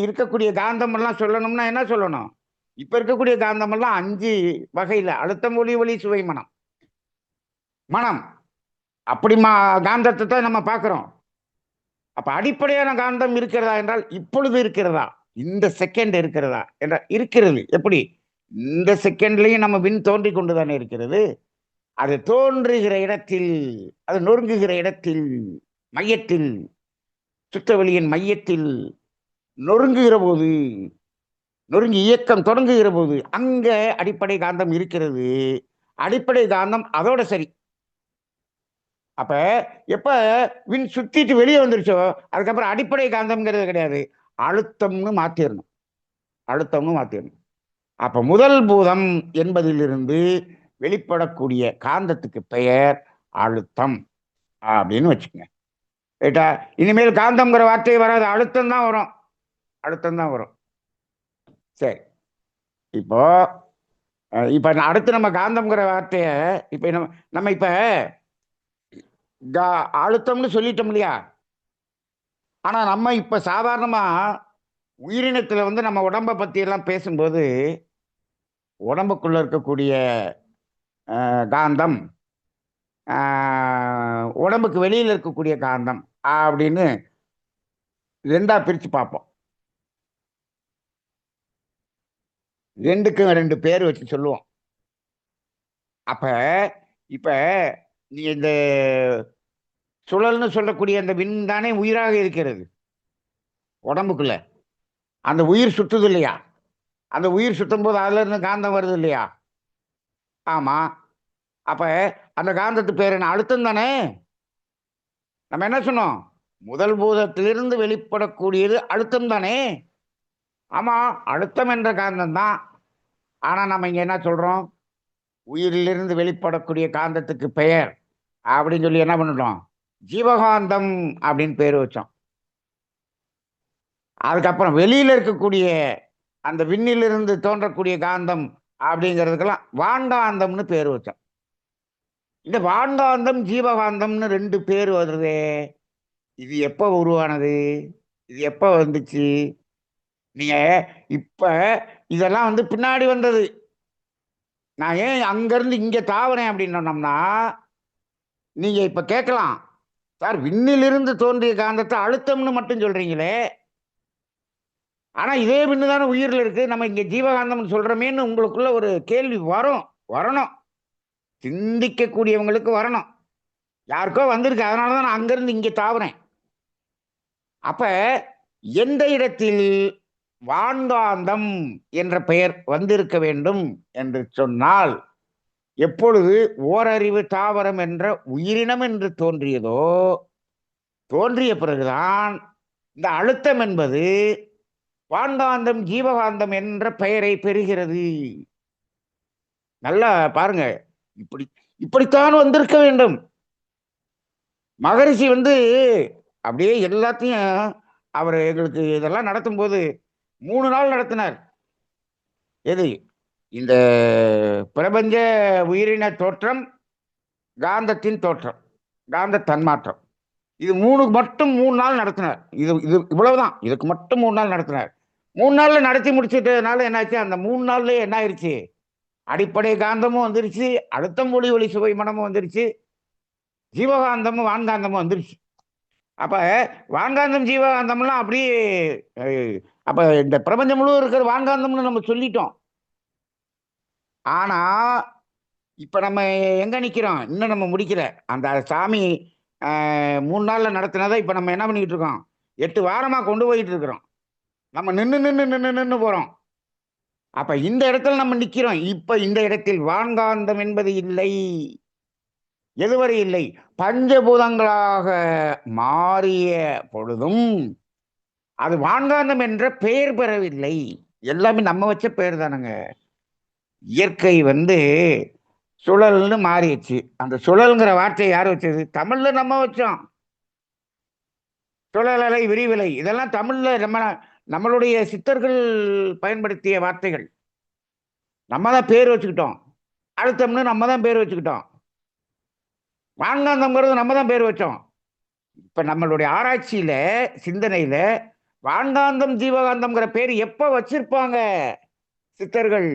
இருக்கக்கூடிய காந்தம் எல்லாம் சொல்லணும்னா என்ன சொல்லணும்? இப்ப இருக்கக்கூடிய காந்தம் எல்லாம் 5 வகையில: அழுத்தம், ஒளி, ஒளி, சுவை, மனம். மனம் அப்படி காந்தத்தை தான் நம்ம பார்க்கிறோம். அப்ப அடிப்படையான காந்தம் இருக்கிறதா என்றால் இப்பொழுது இருக்கிறதா, இந்த செகண்ட் இருக்கிறதா என்றால் இருக்கிறது. எப்படி? இந்த செகண்ட்லயும் நம்ம விண் தோன்றி கொண்டுதானே இருக்கிறது. அது தோன்றுகிற இடத்தில், அது நொறுங்குகிற இடத்தில், மையத்தில், சுற்றவெளியின் மையத்தில் நொறுங்குகிற போது, நொறுங்கி இயக்கம் தொடங்குகிற போது அங்க அடிப்படை காந்தம் இருக்கிறது. அடிப்படை காந்தம் அதோட சரி. அப்ப எப்ப விண் சுத்திட்டு வெளியே வந்துருச்சோ அதுக்கப்புறம் அடிப்படை காந்தம்ங்கிறது கிடையாது, அழுத்தம்னு மாத்திரணும். அழுத்தம்னு மாத்திரணும். அப்ப முதல் பூதம் என்பதிலிருந்து வெளிப்படக்கூடிய காந்தத்துக்கு பெயர் அழுத்தம் அப்படின்னு வச்சுக்கோங்க. ரைட்டா? இனிமேல் காந்தம்ங்கிற வார்த்தையை வராது, அழுத்தம் தான் வரும். அழுத்தம் தான் வரும். சரி, இப்போ இப்ப அடுத்து நம்ம காந்தம்ங்கிற வார்த்தைய இப்ப நம்ம இப்ப அழுத்தம்னு சொல்லிட்டோம் இல்லையா? ஆனா நம்ம இப்ப சாதாரணமா உயிரினத்துல நம்ம உடம்பை பத்தி எல்லாம் பேசும்போது உடம்புக்குள்ள இருக்கக்கூடிய காந்தம், உடம்புக்கு வெளியில் இருக்கக்கூடிய காந்தம் அப்படின்னு 2ஆ பிரிச்சு பார்ப்போம். 2க்கும் 2 பேர் வச்சு சொல்லுவோம். அப்ப இப்ப நீ இந்த சுழல்னு சொல்லக்கூடிய அந்த விண் தானே உயிராக இருக்கிறது உடம்புக்குள்ள. அந்த உயிர் சுத்துது இல்லையா? அந்த உயிர் சுத்தும் போது அதுல இருந்து காந்தம் வருது இல்லையா? ஆமா. அப்ப அந்த காந்தத்து பேர் என்ன? அழுத்தம் தானே. நம்ம என்ன சொன்னோம்? முதல் பூதத்திலிருந்து வெளிப்படக்கூடியது அழுத்தம் தானே. ஆமா, அழுத்தம் என்ற காந்தம் தான். ஆனா நம்ம இங்க என்ன சொல்றோம்? உயிரிலிருந்து வெளிப்படக்கூடிய காந்தத்துக்கு பெயர் அப்படின்னு சொல்லி என்ன பண்ணிட்டோம்? ஜீவகாந்தம் அப்படின்னு பேர் வச்சோம். அதுக்கப்புறம் வெளியில இருக்கக்கூடிய அந்த விண்ணிலிருந்து தோன்றக்கூடிய காந்தம் அப்படிங்கிறதுக்கெல்லாம் வான்காந்தம்னு பேர் வச்சோம். இந்த வான்காந்தம் ஜீவகாந்தம்னு 2 பேர் வருதே, இது எப்ப உருவானது? இது எப்ப வந்துச்சு? நீங்க இப்ப இதெல்லாம் பின்னாடி வந்தது. நான் ஏன் அங்கிருந்து இங்க தாவறேன் அப்படின்னு சொன்னோம்னா, நீங்க இப்ப கேட்கலாம், சார் விண்ணிலிருந்து தோன்றிய காந்தத்தை அழுத்தம்னு மட்டும் சொல்றீங்களே, ஆனா இதே விண்ணு தானே உயிரில் இருக்கு, நம்ம இங்க ஜீவகாந்தம்னு சொல்றோமேன்னு உங்களுக்குள்ள ஒரு கேள்வி வரணும். சிந்திக்கக்கூடியவங்களுக்கு வரணும். யாருக்கோ வந்திருக்கு, அதனாலதான் நான் அங்கிருந்து இங்க தாவறேன். அப்ப எந்த இடத்தில் வான்காந்தம் என்ற பெயர் வந்திருக்க வேண்டும் என்று சொன்னால், எப்பொழுது ஓரறிவு தாவரம் என்ற உயிரினம் என்று தோன்றியதோ, தோன்றிய பிறகுதான் இந்த அழுத்தம் என்பது வான்காந்தம் ஜீவகாந்தம் என்ற பெயரை பெறுகிறது. நல்லா பாருங்க, இப்படித்தான் வந்திருக்க வேண்டும். மகரிஷி அப்படியே எல்லாத்தையும் அவர் எங்களுக்கு இதெல்லாம் நடத்தும் போது 3 நாள் நடத்தினார். எது? இந்த பிரபஞ்ச உயிரின தோற்றம், காந்தத்தின் தோற்றம், காந்த தன்மாற்றம், இது 3 மட்டும் 3 நாள் நடத்தினார். இது இவ்வளவுதான். இதுக்கு மட்டும் 3 நாள் நடத்தினார். 3 நாள்ல நடத்தி முடிச்சிட்டதுனால என்னாச்சு? அந்த 3 நாள்லயே என்ன ஆயிடுச்சு? அடிப்படை காந்தமும் வந்துருச்சு, அழுத்தம், ஒளி, ஒளி, சுவை, மனமும் வந்துருச்சு, ஜீவகாந்தமும் வான்காந்தமும் வந்துருச்சு. அப்ப வான்காந்தம் ஜீவகாந்தம்லாம் அப்படியே அப்ப இந்த பிரபஞ்சம் முழுவதும் இருக்கிற வான்காந்தம்னு நம்ம சொல்லிட்டோம். ஆனா இப்ப நம்ம எங்க நிக்கிறோம்? இன்னும் நம்ம முடிக்கல. அந்த சாமி 3 நாள்ல நடத்தினதை இப்ப நம்ம என்ன பண்ணிட்டு இருக்கோம்? 8 வாரமா கொண்டு போயிட்டு இருக்கிறோம். நம்ம நின்னு போறோம். அப்ப இந்த இடத்துல நம்ம நிக்கிறோம். இப்ப இந்த இடத்தில் வான்காந்தம் என்பது இல்லை. எதுவரை இல்லை, பஞ்சபூதங்களாக மாறிய பொழுதும் அது வான்காந்தம் என்ற பெயர் பெறவில்லை. எல்லாமே நம்ம வச்ச பெயர் தானுங்க. இயற்கை சுழல்னு மாறிடுச்சு. அந்த சுழல்ங்கிற வார்த்தையை யார் வச்சது? தமிழ்ல நம்ம வச்சோம். சுழலலை, விரிவலை, இதெல்லாம் தமிழ்ல நம்மளுடைய சித்தர்கள் பயன்படுத்திய வார்த்தைகள். நம்ம தான் பேர் வச்சுக்கிட்டோம். அழுத்தம்னு நம்ம தான் பேர் வச்சுக்கிட்டோம். வான்காந்தம்ங்கிறது நம்ம தான் பேர் வச்சோம். இப்ப நம்மளுடைய ஆராய்ச்சியில, சிந்தனையில வான்காந்தம் ஜீவகாந்தம்ங்கிற பேர் எப்ப வச்சிருப்பாங்க சித்தர்கள்?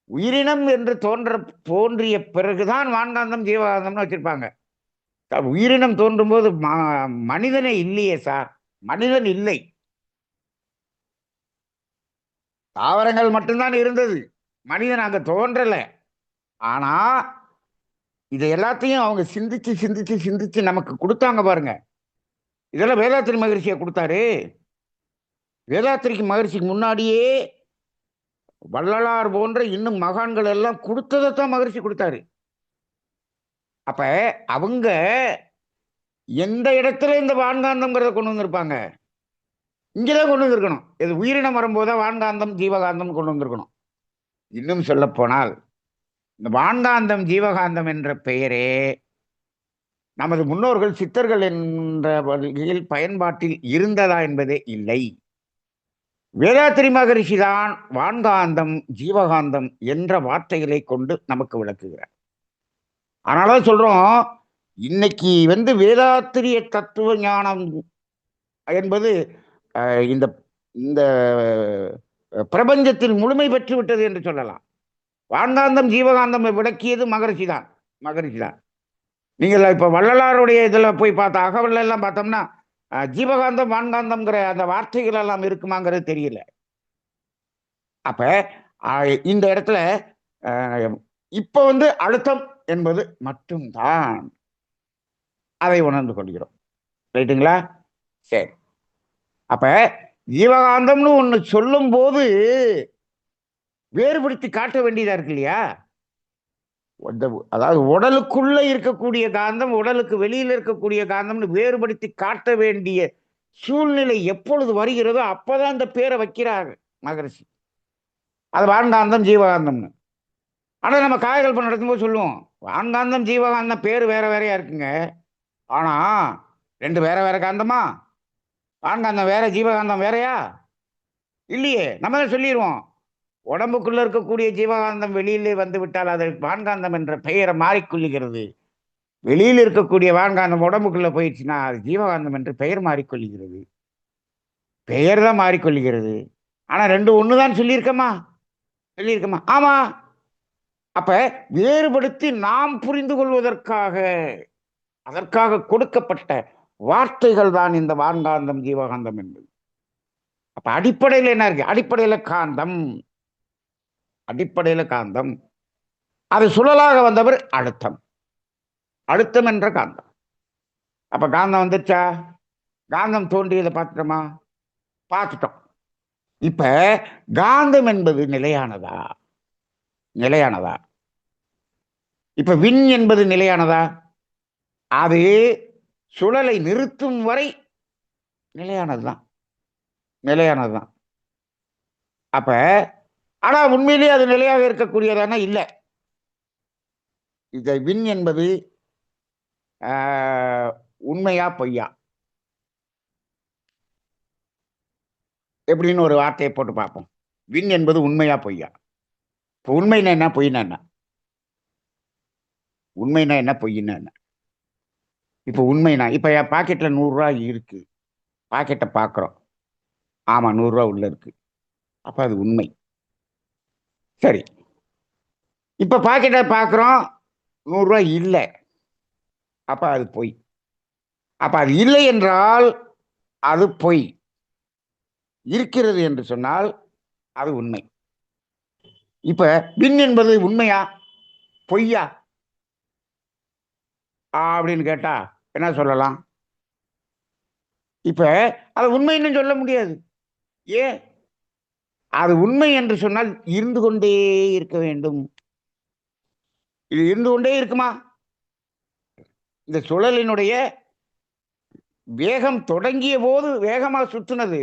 உயிரினம் என்று தோன்றிய பிறகுதான் வான்காந்தம் ஜீவகாந்தம்னு வச்சிருப்பாங்க. உயிரினம் தோன்றும் போது மனிதனே இல்லையே சார், மனிதன் இல்லை, தாவரங்கள் மட்டும்தான் இருந்தது, மனிதன் அங்க தோன்றல. ஆனா இதை எல்லாத்தையும் அவங்க சிந்திச்சு சிந்திச்சு சிந்திச்சு நமக்கு கொடுத்தாங்க பாருங்க. இதெல்லாம் வேதாத்திரி மகரிஷியை கொடுத்தாரு. வேதாத்திரிக்கு மகரிஷிக்கு முன்னாடியே வள்ளலார் போன்ற இன்னும் மகான்கள் எல்லாம் கொடுத்ததைத்தான் மகரிஷி கொடுத்தாரு. அப்ப அவங்க எந்த இடத்துல இந்த வான்காந்தம்ங்கிறத கொண்டு வந்திருப்பாங்க? இங்கதான் கொண்டு வந்திருக்கணும். இது உயிரினம் வரும்போதுதான் வான்காந்தம் ஜீவகாந்தம் கொண்டு வந்திருக்கணும். இன்னும் சொல்ல போனால் இந்த வான்காந்தம் ஜீவகாந்தம் என்ற பெயரே நமது முன்னோர்கள் சித்தர்கள் என்ற வகையில் பயன்பாட்டில் இருந்ததா என்பதே இல்லை. வேதாத்திரி மகரிஷி தான் வான்காந்தம் ஜீவகாந்தம் என்ற வார்த்தைகளை கொண்டு நமக்கு விளக்குகிறார். அதனால சொல்றோம், இன்னைக்கு வேதாத்திரிய தத்துவ ஞானம் என்பது இந்த இந்த பிரபஞ்சத்தில் முழுமை பெற்று விட்டது என்று சொல்லலாம். வான்காந்தம் ஜீவகாந்தம் விளக்கியது மகரிஷி தான். நீங்கள் இப்ப வள்ளலாருடைய இதுல போய் பார்த்தா, அகவல் எல்லாம் பார்த்தோம்னா ஜீவகாந்தம் வான்காந்தம்ங்கிற அந்த வார்த்தைகள் எல்லாம் இருக்குமாங்கிறது தெரியல. அப்ப இந்த இடத்துல இப்ப அழுத்தம் என்பது மட்டும்தான் அதை உணர்ந்து கொள்கிறோம். ரைட்டுங்களா? சரி. அப்ப ஜீவகாந்தம்னு ஒண்ணு சொல்லும் போது வேறுபடுத்தி காட்ட வேண்டியதா இருக்கு இல்லையா? அதாவது உடலுக்குள்ள இருக்கக்கூடிய காந்தம், உடலுக்கு வெளியில இருக்கக்கூடிய காந்தம்னு வேறுபடுத்தி காட்ட வேண்டிய சூழ்நிலை எப்பொழுது வருகிறதோ அப்பதான் இந்த பேரை வைக்கிறாங்க மகரிஷி. அது வான்காந்தம் ஜீவகாந்தம்னு. ஆனா நம்ம காயகல்பனை நடக்கும்போது சொல்லுவோம், வான்காந்தம் ஜீவகாந்தம் பேரு வேற வேறையா இருக்குங்க. ஆனா ரெண்டு வேற வேற காந்தமா? வான்காந்தம் வேற ஜீவகாந்தம் வேறையா? இல்லையே. நம்ம தான் சொல்லிடுவோம், உடம்புக்குள்ள இருக்கக்கூடிய ஜீவகாந்தம் வெளியிலே வந்து விட்டால் அது வான்காந்தம் என்ற பெயரை மாறிக்கொள்ளுகிறது. வெளியில் இருக்கக்கூடிய வான்காந்தம் உடம்புக்குள்ள போயிடுச்சுன்னா அது ஜீவகாந்தம் என்று பெயர் மாறிக்கொள்ளுகிறது. பெயர் தான் மாறிக்கொள்ளுகிறது. ஆனா ரெண்டு ஒண்ணுதான் சொல்லியிருக்கமா? ஆமா. அப்ப வேறுபடுத்தி நாம் புரிந்து கொள்வதற்காக அதற்காக கொடுக்கப்பட்ட வார்த்தைகள் தான் இந்த வான்காந்தம் ஜீவகாந்தம் என்பது. அப்ப அடிப்படையில் என்ன இருக்கு? அடிப்படையில காந்தம். அது சுழலாக வந்தவர் அழுத்தம் என்ற காந்தம். அப்ப காந்தம் வந்துச்சா? காந்தம் தோன்றியதை பார்த்துட்டோம். இப்ப காந்தம் என்பது நிலையானதா? இப்ப விண் என்பது நிலையானதா? அது சுழலை நிறுத்தும் வரை நிலையானதுதான். அப்ப ஆனா உண்மையிலேயே அது நிலையாக இருக்கக்கூடியதான இல்லை. இந்த விண் என்பது உண்மையா பொய்யா? எப்படின்னு ஒரு வார்த்தையை போட்டு பார்ப்போம். விண் என்பது உண்மையா பொய்யா? இப்போ உண்மைன்னா என்ன, பொய்னா என்ன? உண்மைனா என்ன, பொய்னா என்ன? இப்போ உண்மைனா, இப்போ என் பாக்கெட்ல 100 ரூபாய் இருக்கு, பாக்கெட்டை பார்க்குறோம், ஆமா 100 ரூபாய் உள்ள இருக்கு, அப்ப அது உண்மை. சரி, இப்ப பாக்கெட்டை பார்க்குறோம், 100 ரூபாய் இல்லை, அப்ப அது பொய். அப்ப அது இல்லை என்றால் அது பொய், இருக்கிறது என்று சொன்னால் அது உண்மை. இப்ப விண் என்பது உண்மையா பொய்யா அப்படின்னு கேட்டா என்ன சொல்லலாம்? இப்ப அது உண்மைன்னு சொல்ல முடியாது. ஏன்? அது உண்மை என்று சொன்னால் இருந்து கொண்டே இருக்க வேண்டும். இது இருந்து கொண்டே இருக்குமா? இந்த சுழலினுடைய வேகம் தொடங்கிய போது வேகமா சுத்துனது,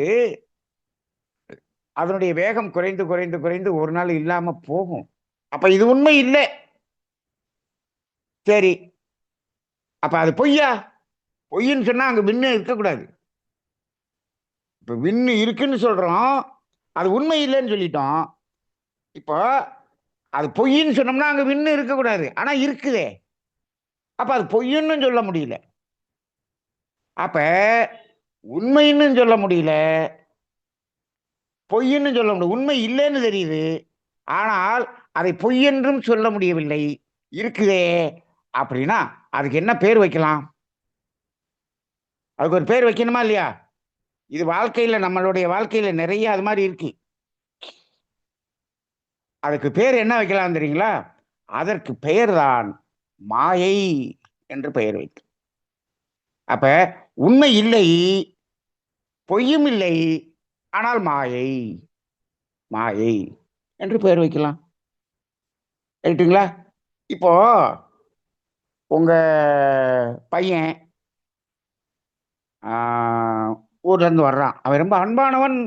அதனுடைய வேகம் குறைந்து குறைந்து குறைந்து ஒரு நாள் இல்லாம போகும். அப்ப இது உண்மை இல்லை. சரி, அப்ப அது பொய்யா? பொய்ன்னு சொன்னா அங்க விண்ணு இருக்கக்கூடாது. இப்ப விண்ணு இருக்குன்னு சொல்றோம், அது உண்மை இல்லைன்னு சொல்லிட்டோம். இப்போ அது பொய்ன்னு சொன்னோம்னா அங்க விண்ணு இருக்கக்கூடாது. ஆனா இருக்குதே. அப்ப அது பொய்ன்னு சொல்ல முடியல. அப்ப உண்மைன்னு சொல்ல முடியல, பொய்ன்னு சொல்ல முடியும். உண்மை இல்லைன்னு தெரியுது, ஆனால் அதை பொய் என்றும் சொல்ல முடியவில்லை. இருக்குதே அப்படின்னா அதுக்கு என்ன பேர் வைக்கலாம்? அதுக்கு ஒரு பேர் வைக்கணுமா இல்லையா? இது வாழ்க்கையில, நம்மளுடைய வாழ்க்கையில நிறைய அது மாதிரி இருக்கு. அதுக்கு பேர் என்ன வைக்கலாம் தெரியுங்களா? அதற்கு பெயர்தான் மாயை என்று பெயர் வைத்து. அப்ப உண்மை இல்லை, பொய்யும் இல்லை, ஆனால் மாயை, மாயை என்று பெயர் வைக்கலாம். ரைட்டுங்களா? இப்போ உங்க பையன் ஊர்ல இருந்து வர்றான், அவன் ரொம்ப அன்பானவன்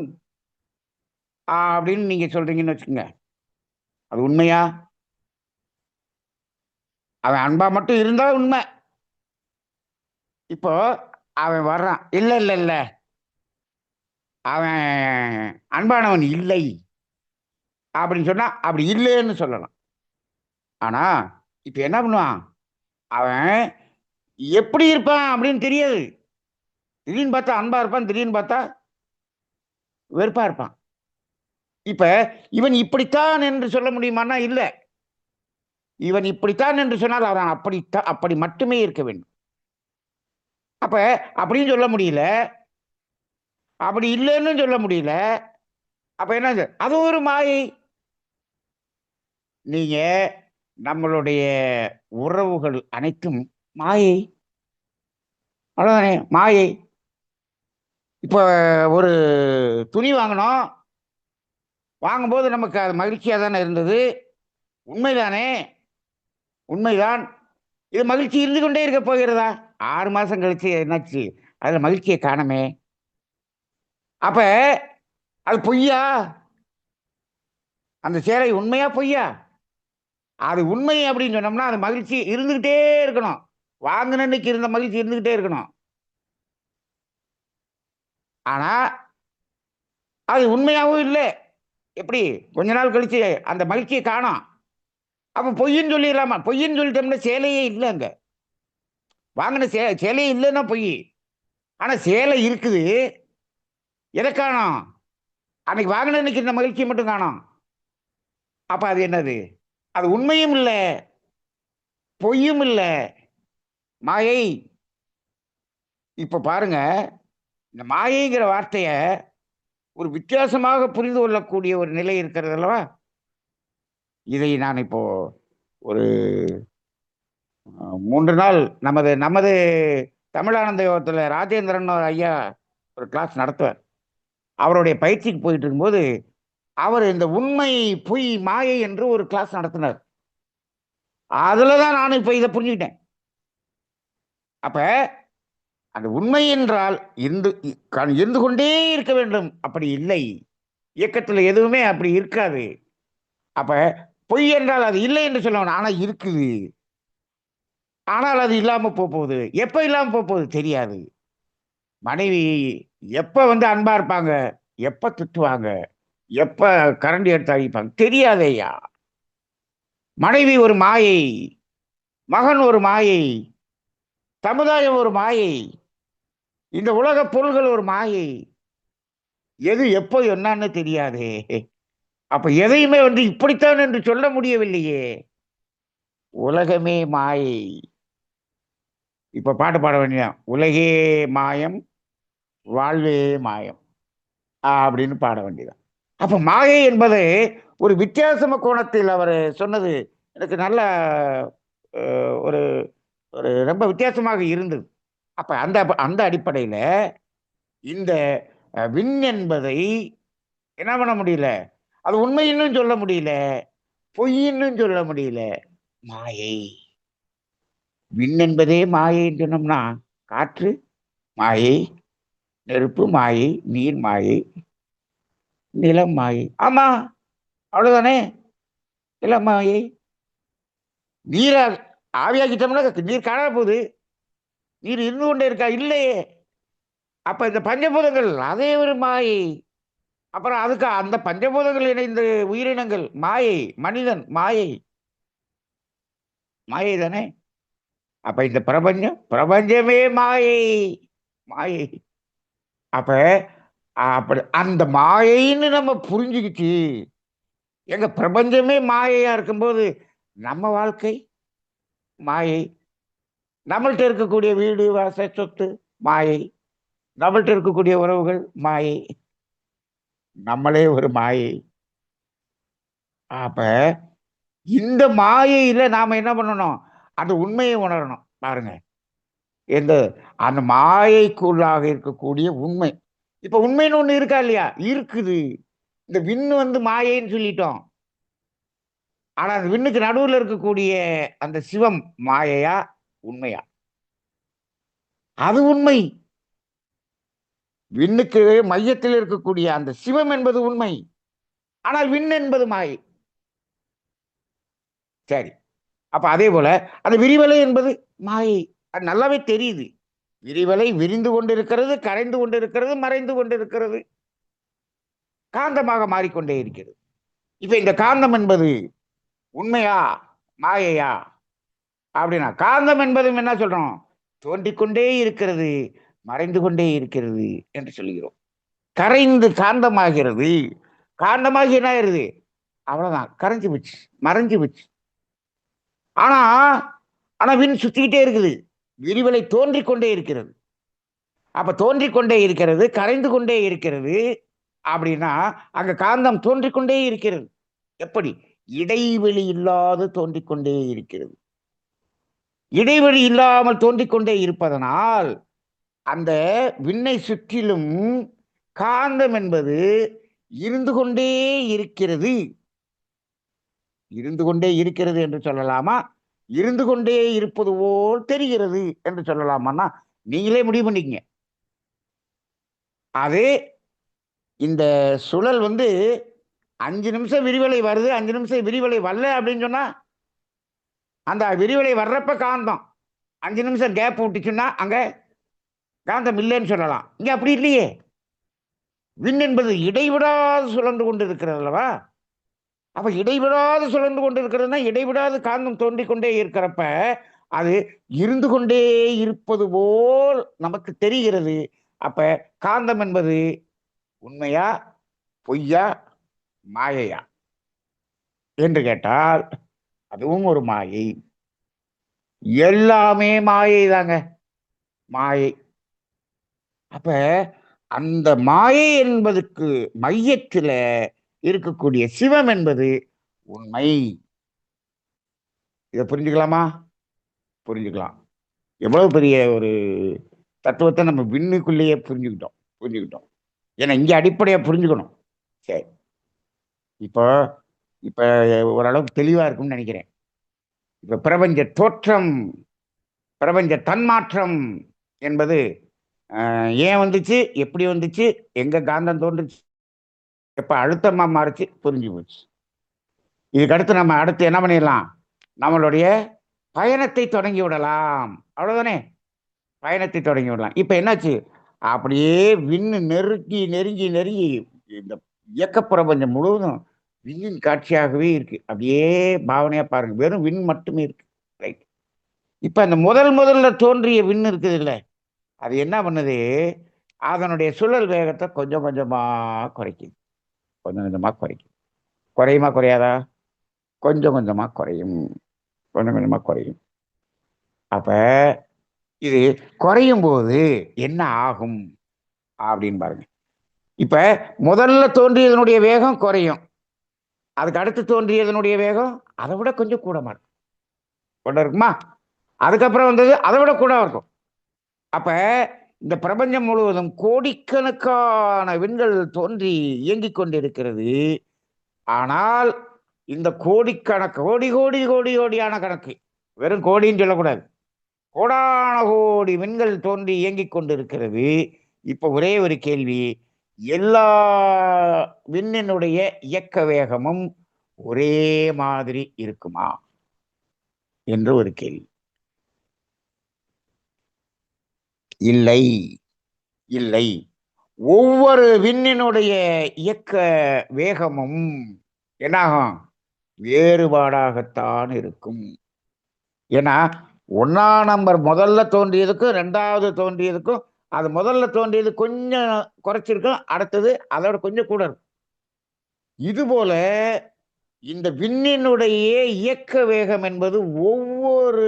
அப்படின்னு நீங்க சொல்றீங்கன்னு வச்சுக்கோங்க. அது உண்மையா? அவன் அன்பா மட்டும் இருந்தா உண்மை. இப்போ அவன் வர்றான், இல்ல இல்ல இல்ல அவன் அன்பானவன் இல்லை அப்படின்னு சொன்னா அப்படி இல்லைன்னு சொல்லலாம். ஆனா இப்ப என்ன பண்ணுவான், அவன் எப்படி இருப்பான் அப்படின்னு தெரியாது. திடீர்னு பார்த்தா அன்பா இருப்பான், திடீர்னு பார்த்தா வெறுப்பா இருப்பான். இப்ப இவன் இப்படித்தான் என்று சொல்ல முடியுமான்னா இல்ல. இவன் இப்படித்தான் என்று சொன்னால் அவன் அப்படித்தான், அப்படி மட்டுமே இருக்க வேண்டும். அப்ப அப்படின்னு சொல்ல முடியல, அப்படி இல்லைன்னு சொல்ல முடியல. அப்ப என்ன, அது ஒரு மாயை. நீங்க நம்மளுடைய உறவுகள் அனைத்தும் மாயை, அவ்வளவுதானே, மாயை. இப்போ ஒரு துணி வாங்கினோம், வாங்கும்போது நமக்கு அது மகிழ்ச்சியா தானே இருந்தது. உண்மைதானே? உண்மைதான். இது மகிழ்ச்சி இருந்து கொண்டே இருக்க போகிறதா? 6 மாசம் கழிச்சு என்னாச்சு, அதுல மகிழ்ச்சியை காணமே. அப்ப அது பொய்யா? அந்த சேலை உண்மையா பொய்யா? அது உண்மை அப்படின்னு சொன்னோம்னா அது மகிழ்ச்சி இருந்துகிட்டே இருக்கணும். வாங்கின அன்னைக்கு இருந்த மகிழ்ச்சி இருந்துகிட்டே இருக்கணும். ஆனா அது உண்மையாவும் இல்லை. எப்படி கொஞ்ச நாள் கழிச்சு அந்த மகிழ்ச்சியை காணோம். அப்ப பொய்ன்னு சொல்லிடலாமா? பொய்ன்னு சொல்லிட்டோம்னா சேலையே இல்லை. அங்க வாங்கின சேலையே இல்லைன்னா பொய். ஆனா சேலை இருக்குது, எதை காணோம்? அன்னைக்கு வாங்கின அன்னைக்கு இந்த மகிழ்ச்சியை மட்டும் காணோம். அப்ப அது என்னது? அது உண்மையும் இல்லை, பொய்யும் இல்லை, மாயை. இப்ப பாருங்க, இந்த மாயைங்கிற வார்த்தைய ஒரு வித்தியாசமாக புரிந்து கொள்ளக்கூடிய ஒரு நிலை இருக்கிறது அல்லவா? இதை நான் இப்போ ஒரு 3 நாள் நமது நமது தமிழானந்த யோகத்தில் ராஜேந்திரன் ஒரு ஐயா ஒரு கிளாஸ் நடத்துவார். அவருடைய பயிற்சிக்கு போயிட்டு இருக்கும்போது அவர் இந்த உண்மை பொய் மாயை என்று ஒரு கிளாஸ் நடத்தினார். அதுலதான் நான் இப்ப இதை புரிஞ்சுக்கிட்டேன். அப்ப அந்த உண்மை என்றால் இருந்து கொண்டே இருக்க வேண்டும், அப்படி இல்லை. இயக்கத்துல எதுவுமே அப்படி இருக்காது. அப்ப பொய் என்றால் அது இல்லை என்று சொல்லணும், ஆனா இருக்குது. ஆனால் அது இல்லாம போகுது. எப்ப இல்லாம போகுது தெரியாது. மனைவி எப்ப அன்பா இருப்பாங்க, எப்ப திட்டுவாங்க, எப்ப கரண்டி எடுத்து அழிப்பாங்க தெரியாதேயா. மனைவி ஒரு மாயை, மகன் ஒரு மாயை, சமுதாயம் ஒரு மாயை, இந்த உலக பொருள்கள் ஒரு மாயை. எது எப்போ என்னன்னு தெரியாதே. அப்ப எதையுமே இப்படித்தான் என்று சொல்ல முடியவில்லையே. உலகமே மாயை. இப்ப பாட்டு பாட வேண்டியதான், உலகே மாயம் வாழ்வே மாயம் அப்படின்னு பாட வேண்டியதான். அப்ப மாயை என்பது ஒரு வித்தியாசம கோணத்தில் அவர் சொன்னது எனக்கு நல்ல ஒரு ஒரு ரொம்ப வித்தியாசமாக இருந்தது. அப்ப அந்த அந்த அடிப்படையில இந்த விண் என்பதை என்ன பண்ண முடியல, அது உண்மையின்னு சொல்ல முடியல, பொய்யின்னு சொல்ல முடியல, மாயை. விண் என்பதே மாயைன்னு சொன்னோம்னா காற்று மாயை, நெருப்பு மாயை, நீர் மாயை, நிலம் மாயை. ஆமா, அவ்வளவுதானே. நிலம் மாயை. நீரை ஆவியாக்கிட்டோம்னா நீர் காணாம போகுது. நீர் இருந்து கொண்டே இருக்கா? இல்லையே. அப்ப இந்த பஞ்சபூதங்கள் அதே ஒரு மாயை. அப்புறம் அதுக்கு அந்த பஞ்சபூதங்கள் இணைந்த உயிரினங்கள் மாயை, மனிதன் மாயை, மாயை தானே. அப்ப இந்த பிரபஞ்சமே மாயை, மாயை. அப்ப அப்படி அந்த மாயைன்னு நம்ம புரிஞ்சுக்கிச்சு. எங்க பிரபஞ்சமே மாயையா இருக்கும்போது நம்ம வாழ்க்கை மாயை. நம்மள்ட்ட இருக்கக்கூடிய வீடு வாசல் சொத்து மாயை. நம்மள்ட்ட இருக்கக்கூடிய உறவுகள் மாயை. நம்மளே ஒரு மாயை. அப்ப இந்த மாயையில நாம என்ன பண்ணணும்? அந்த உண்மையை உணரணும். பாருங்க, எந்த அந்த மாயைக்குள்ளாக இருக்கக்கூடிய உண்மை. இப்ப உண்மைன்னு ஒண்ணு இருக்கா இல்லையா? இருக்குது. இந்த விண்ணு வந்து மாயைன்னு சொல்லிட்டோம். ஆனா அந்த விண்ணுக்கு நடுவுல இருக்கக்கூடிய அந்த சிவம் மாயையா உண்மையா? அது உண்மை. விண்ணுக்கு மையத்தில் இருக்கக்கூடிய அந்த சிவம் என்பது உண்மை. ஆனால் விண் என்பது மாயை. சரி. அப்ப அதே போல அந்த விரிவலை என்பது மாயை. அது நல்லாவே தெரியுது. விரிவலை விரிந்து கொண்டிருக்கிறது, கரைந்து கொண்டிருக்கிறது, மறைந்து கொண்டிருக்கிறது, காந்தமாக மாறிக்கொண்டே இருக்கிறது. இப்ப இந்த காந்தம் என்பது உண்மையா மாயையா அப்படின்னா, காந்தம் என்பதும் என்ன சொல்றோம்? தோன்றிக்கொண்டே இருக்கிறது, மறைந்து கொண்டே இருக்கிறது என்று சொல்கிறோம். கரைந்து காந்தமாகிறது. காந்தமாகி என்ன ஆயிருது? அவ்வளவுதான், கரைஞ்சு போச்சு, மறைஞ்சு போச்சு. ஆனா ஆனா விண் சுத்திக்கிட்டே இருக்குது. விரிவலை தோன்றிக் கொண்டே இருக்கிறது. அப்ப தோன்றிக் கொண்டே இருக்கிறது, கரைந்து கொண்டே இருக்கிறது. அப்படின்னா அங்க காந்தம் தோன்றிக் கொண்டே இருக்கிறது. எப்படி? இடைவெளி இல்லாது தோன்றிக் கொண்டே இருக்கிறது. இடைவெளி இல்லாமல் தோன்றிக் கொண்டே இருப்பதனால் அந்த விண்ணை சுற்றிலும் காந்தம் என்பது இருந்து கொண்டே இருக்கிறது. இருந்து கொண்டே இருக்கிறது என்று சொல்லலாமா? இருந்து கொண்டே இருப்பது போல் தெரிகிறது என்று சொல்லலாமான்னா நீங்களே முடிவு பண்ணிக்கங்க. அது இந்த சுழல் வந்து 5 நிமிஷம் விரிவலை வருது, 5 நிமிஷம் விரிவலை வரல அப்படின்னு சொன்னா அந்த விரிவலை வர்றப்ப காந்தம் 5 நிமிஷம் கேப் விட்டுச்சுன்னா அங்க காந்தம் இல்லைன்னு சொல்லலாம். இங்க அப்படி இல்லையே. விண் என்பது இடைவிடாது சுழன்று கொண்டு இருக்கிறது அல்லவா? அப்ப இடைவிடாது சுழன்று கொண்டு இருக்கிறதுனா இடைவிடாது காந்தம் தோன்றிக் கொண்டே இருக்கிறப்ப அது இருந்து கொண்டே இருப்பது போல் நமக்கு தெரிகிறது. அப்ப காந்தம் என்பது உண்மையா பொய்யா மாயையா என்று கேட்டால் அதுவும் ஒரு மாயை. எல்லாமே மாயை தாங்க, மாயை. அப்ப அந்த மாயை என்பதுக்கு மையத்துல இருக்கக்கூடிய சிவம் என்பது உண்மை. இதை புரிஞ்சுக்கலாமா? புரிஞ்சுக்கலாம். எவ்வளவு பெரிய ஒரு தத்துவத்தை நம்ம விண்ணுக்குள்ளேயே புரிஞ்சுக்கிட்டோம். ஏன்னா இங்க அடிப்படையா புரிஞ்சுக்கணும். சரி, இப்போ இப்ப ஓரளவுக்கு தெளிவா இருக்கும்னு நினைக்கிறேன். இப்ப பிரபஞ்ச தோற்றம், பிரபஞ்ச தன்மாற்றம் என்பது ஏன் வந்துச்சு, எப்படி வந்துச்சு, எங்க காந்தம் தோன்றுச்சு, எப்ப அழுத்தமா மாறுச்சு, புரிஞ்சு போச்சு. இதுக்கடுத்து நம்ம அடுத்து என்ன பண்ணிடலாம்? நம்மளுடைய பயணத்தை தொடங்கி விடலாம். அவ்வளவுதானே. பயணத்தை தொடங்கி விடலாம். இப்ப என்னாச்சு? அப்படியே விண்ணு நெருங்கி நெருங்கி நெருங்கி இந்த இயக்க பிரபஞ்சம் முழுவதும் விண்ணின் காட்சியாகவே இருக்கு. அப்படியே பாவனையா பாருங்க, வெறும் விண் மட்டுமே இருக்கு. ரைட். இப்ப அந்த முதல்ல தோன்றிய விண் இருக்குது இல்ல, அது என்ன பண்ணுது? அதனுடைய சுழல் வேகத்தை கொஞ்சம் கொஞ்சமா குறைக்குது. கொஞ்சம் கொஞ்சமா குறைக்குது. குறையுமா குறையாதா? கொஞ்சம் கொஞ்சமா குறையும். கொஞ்சம் கொஞ்சமா குறையும். அப்ப இது குறையும் போது என்ன ஆகும் அப்படின்னு பாருங்க. இப்ப முதல்ல தோன்றியதனுடைய வேகம் குறையும். அதுக்கு அடுத்து தோன்றியதனுடைய வேகம் அதை விட கொஞ்சம் கூடமா இருக்கும். கொண்டு இருக்குமா? அதுக்கப்புறம் வந்தது அதை விட கூட இருக்கும். அப்ப இந்த பிரபஞ்சம் முழுவதும் கோடிக்கணக்கான விண்கள் தோன்றி இயங்கிக் கொண்டிருக்கிறது. ஆனால் இந்த கோடிக்கணக்கு கோடியான கணக்கு, வெறும் கோடின்னு சொல்லக்கூடாது, கோடான கோடி விண்கள் தோன்றி இயங்கிக் கொண்டிருக்கிறது. இப்ப ஒரே ஒரு கேள்வி, எல்லா விண்ணினுடைய இயக்க வேகமும் ஒரே மாதிரி இருக்குமா என்று ஒரு கேள்வி. இல்லை, இல்லை. ஒவ்வொரு விண்ணினுடைய இயக்க வேகமும் என்னாகும்? வேறுபாடாகத்தான் இருக்கும். ஏன்னா 1ஆம் நம்பர் முதல்ல தோன்றியதுக்கும் 2வது தோன்றியதுக்கும், அது முதல்ல தோன்றியது கொஞ்சம் குறைச்சிருக்கும், அடுத்தது அதோட கொஞ்சம் கூட இருக்கும். இதுபோல இந்த விண்ணினுடைய இயக்க வேகம் என்பது ஒவ்வொரு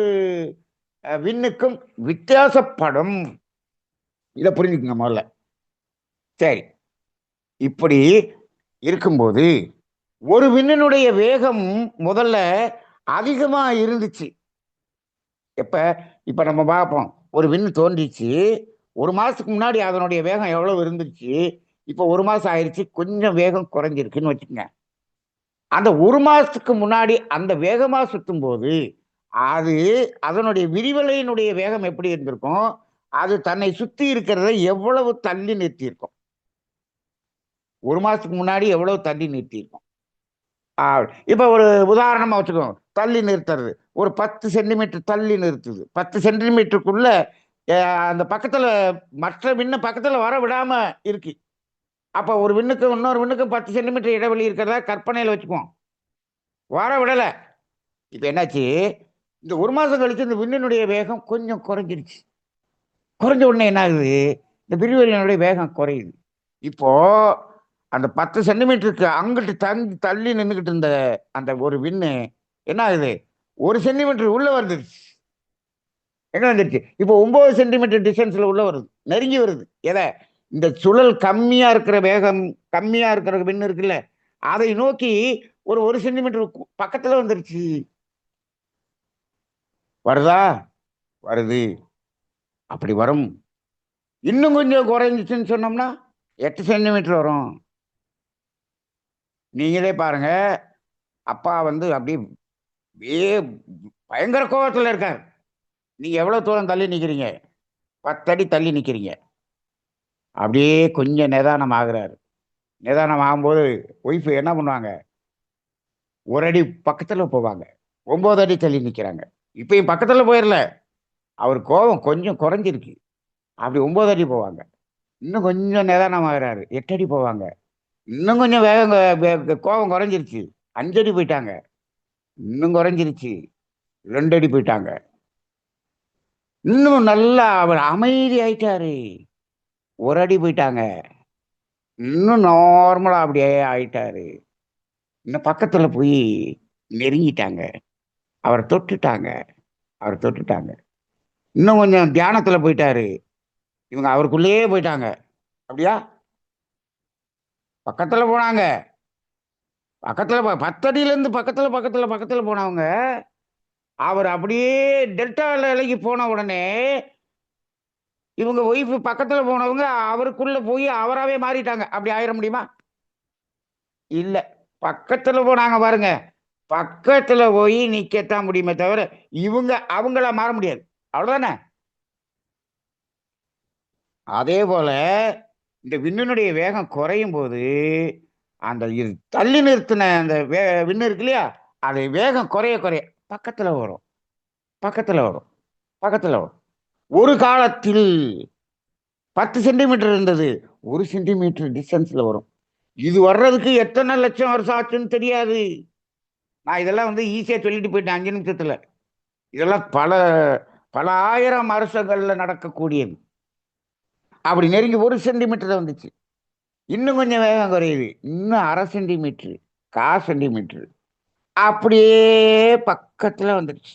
விண்ணுக்கும் வித்தியாசப்படும். இதை புரிஞ்சுக்குங்க முதல்ல. சரி, இப்படி இருக்கும்போது ஒரு விண்ணினுடைய வேகம் முதல்ல அதிகமா இருந்துச்சு. இப்ப நம்ம பார்ப்போம். ஒரு விண்ணு தோன்றிச்சு, 1 மாசத்துக்கு முன்னாடி அதனுடைய வேகம் எவ்வளவு இருந்துச்சு, இப்ப 1 மாசம் ஆயிடுச்சு, கொஞ்சம் வேகம் குறைஞ்சிருக்குன்னு வச்சுக்கங்க. அந்த 1 மாசத்துக்கு முன்னாடி அந்த வேகமா சுத்தும் போது அது அதனுடைய விரிவலையினுடைய வேகம் எப்படி இருந்திருக்கும், அது தன்னை சுத்தி இருக்கிறத எவ்வளவு தள்ளி நிறுத்தியிருக்கும். 1 மாசத்துக்கு முன்னாடி எவ்வளவு தள்ளி நிறுத்தியிருக்கும். இப்ப ஒரு உதாரணமா வச்சுக்கோங்க. தள்ளி நிறுத்துறது ஒரு 10 சென்டிமீட்டர் தள்ளி நிறுத்துது. 10 சென்டிமீட்டருக்குள்ள அந்த பக்கத்துல மற்ற விண்ண பக்கத்துல வர விடாம இருக்கு. அப்ப ஒரு விண்ணுக்கு இன்னொரு விண்ணுக்கு 10 சென்டிமீட்டர் இடைவெளி இருக்கிறதா கற்பனையில வச்சுக்குவோம். வர விடல. இப்ப என்னாச்சு, இந்த 1 மாசம் கழிச்சு இந்த விண்ணினுடைய வேகம் கொஞ்சம் குறைஞ்சிருச்சு. குறைஞ்ச உடனே என்ன ஆகுது, இந்த விரிவலையினுடைய வேகம் குறையுது. இப்போ அந்த 10 சென்டிமீட்டருக்கு அங்கிட்டு தள்ளி நின்றுகிட்டு இருந்த அந்த ஒரு விண்ணு என்ன ஆகுது, 1 சென்டிமீட்டர் உள்ள வந்துருச்சு. எங்க வந்துருச்சு, இப்போ 9 சென்டிமீட்டர் டிஸ்டன்ஸ்ல உள்ள வருது, நெருங்கி வருது. எதை, இந்த சுழல் கம்மியா இருக்கிற வேகம், கம்மியா இருக்கிற விண்ணு இருக்குல்ல, அதை நோக்கி ஒரு சென்டிமீட்டர் பக்கத்துல வந்துருச்சு. வருதா? வருது. அப்படி வரும். இன்னும் கொஞ்சம் குறைஞ்சிச்சுன்னு சொன்னோம்னா 8 சென்டிமீட்டர் வரும். நீங்களே பாருங்க. அப்பா வந்து அப்படியே பயங்கர கோபத்துல இருக்கார். நீங்க எவ்வளவு தூரம் தள்ளி நிக்கிறீங்க? 10 அடி தள்ளி நிக்கிறீங்க. அப்படியே கொஞ்சம் நிதானம் ஆகுறாரு. நிதானம் ஆகும்போது ஒய்ஃப் என்ன பண்ணுவாங்க, 1 அடி பக்கத்துல போவாங்க. 9 அடி தள்ளி நிக்கிறாங்க. இப்பயும் பக்கத்துல போயிடல, அவர் கோபம் கொஞ்சம் குறைஞ்சிருக்கு. அப்படி 9 அடி போவாங்க. இன்னும் கொஞ்சம் நிதானம் ஆகுறாரு, 8 அடி போவாங்க. இன்னும் கொஞ்சம் வேகம் கோபம் குறைஞ்சிருச்சு, 5 அடி போயிட்டாங்க. இன்னும் குறைஞ்சிருச்சு, 2 அடி போயிட்டாங்க. இன்னும் நல்லா அவர் அமைதி ஆயிட்டாரு, 1 அடி போயிட்டாங்க. இன்னும் நார்மலா அப்படியே ஆயிட்டாரு. இன்னும் பக்கத்துல போய் நெருங்கிட்டாங்க, அவரை தொட்டுட்டாங்க, அவரை தொட்டுட்டாங்க. இன்னும் கொஞ்சம் தியானத்துல போயிட்டாரு, இவங்க அவருக்குள்ளேயே போயிட்டாங்க. அப்படியா? பக்கத்துல போனாங்க. பக்கத்துல 10 அடியில இருந்து பக்கத்துல போனவங்க, அவர் அப்படியே டெல்டா நிலைக்கு போன உடனே இவங்க ஒய்ஃப் பக்கத்துல போனவங்க அவருக்குள்ள போய் அவராவே மாறிட்டாங்க. அப்படி ஆயிட முடியுமா? இல்ல. பக்கத்துல போனாங்க பாருங்க, பக்கத்துல போய் நிக்கத்தான் முடியுமே தவிர இவங்க அவங்கள மாற முடியாது. அவ்வளவுதானே? அதே போல இந்த விண்ணினுடைய வேகம் குறையும் போது அந்த தள்ளி நிறுத்தின அந்த விண்ணு இருக்கு இல்லையா, அது வேகம் குறைய குறைய பக்கத்துல வரும், பக்கத்துல வரும், பக்கத்துல வரும். ஒரு காலத்தில் 10 சென்டிமீட்டர் இருந்தது, 1 சென்டிமீட்டர் டிஸ்டன்ஸ்ல வரும். இது வர்றதுக்கு எத்தனை லட்சம் வருஷம் ஆச்சுன்னு தெரியாது. நான் இதெல்லாம் ஈஸியா சொல்லிட்டு போயிட்டேன் 5 நிமிஷத்துல. இதெல்லாம் பல பல ஆயிரம் வருஷங்கள்ல நடக்கக்கூடியது. அப்படி நெருங்கி 1 சென்டிமீட்டர் வந்துச்சு. இன்னும் கொஞ்சம் வேகம் குறையுது, இன்னும் 1/2 சென்டிமீட்டர், 1/4 சென்டிமீட்டர், அப்படியே பக்கத்துல வந்துருச்சு.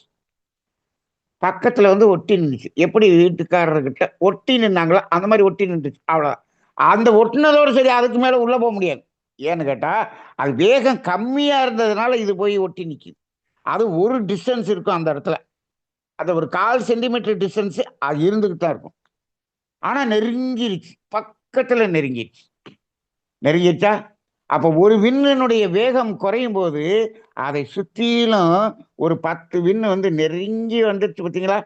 பக்கத்துல ஒட்டி நின்றுச்சு. எப்படி வீட்டுக்காரர்கிட்ட ஒட்டி நின்னாங்களோ அந்த மாதிரி ஒட்டி நின்றுச்சு. அவ்வளவுதான். அந்த ஒட்டினதோடு சரி, அதுக்கு மேல உள்ள போக முடியாது. ஏன்னு கேட்டா அது வேகம் கம்மியா இருந்ததுனால இது போய் ஒட்டி நிக்குது. அது ஒரு டிஸ்டன்ஸ் இருக்கும் அந்த இடத்துல, அது ஒரு 1/4 சென்டிமீட்டர் டிஸ்டன்ஸ் அது இருந்துகிட்டு தான் இருக்கும். ஆனா நெருங்கிருச்சு, பக்கத்துல நெருங்கிருச்சு. நெருங்கிருச்சா? அப்ப ஒரு விண்ணினுடைய வேகம் குறையும் போது அதை சுற்றிலும் ஒரு 10 விண்ணு நெருங்கி வந்துருச்சு. பார்த்தீங்களா?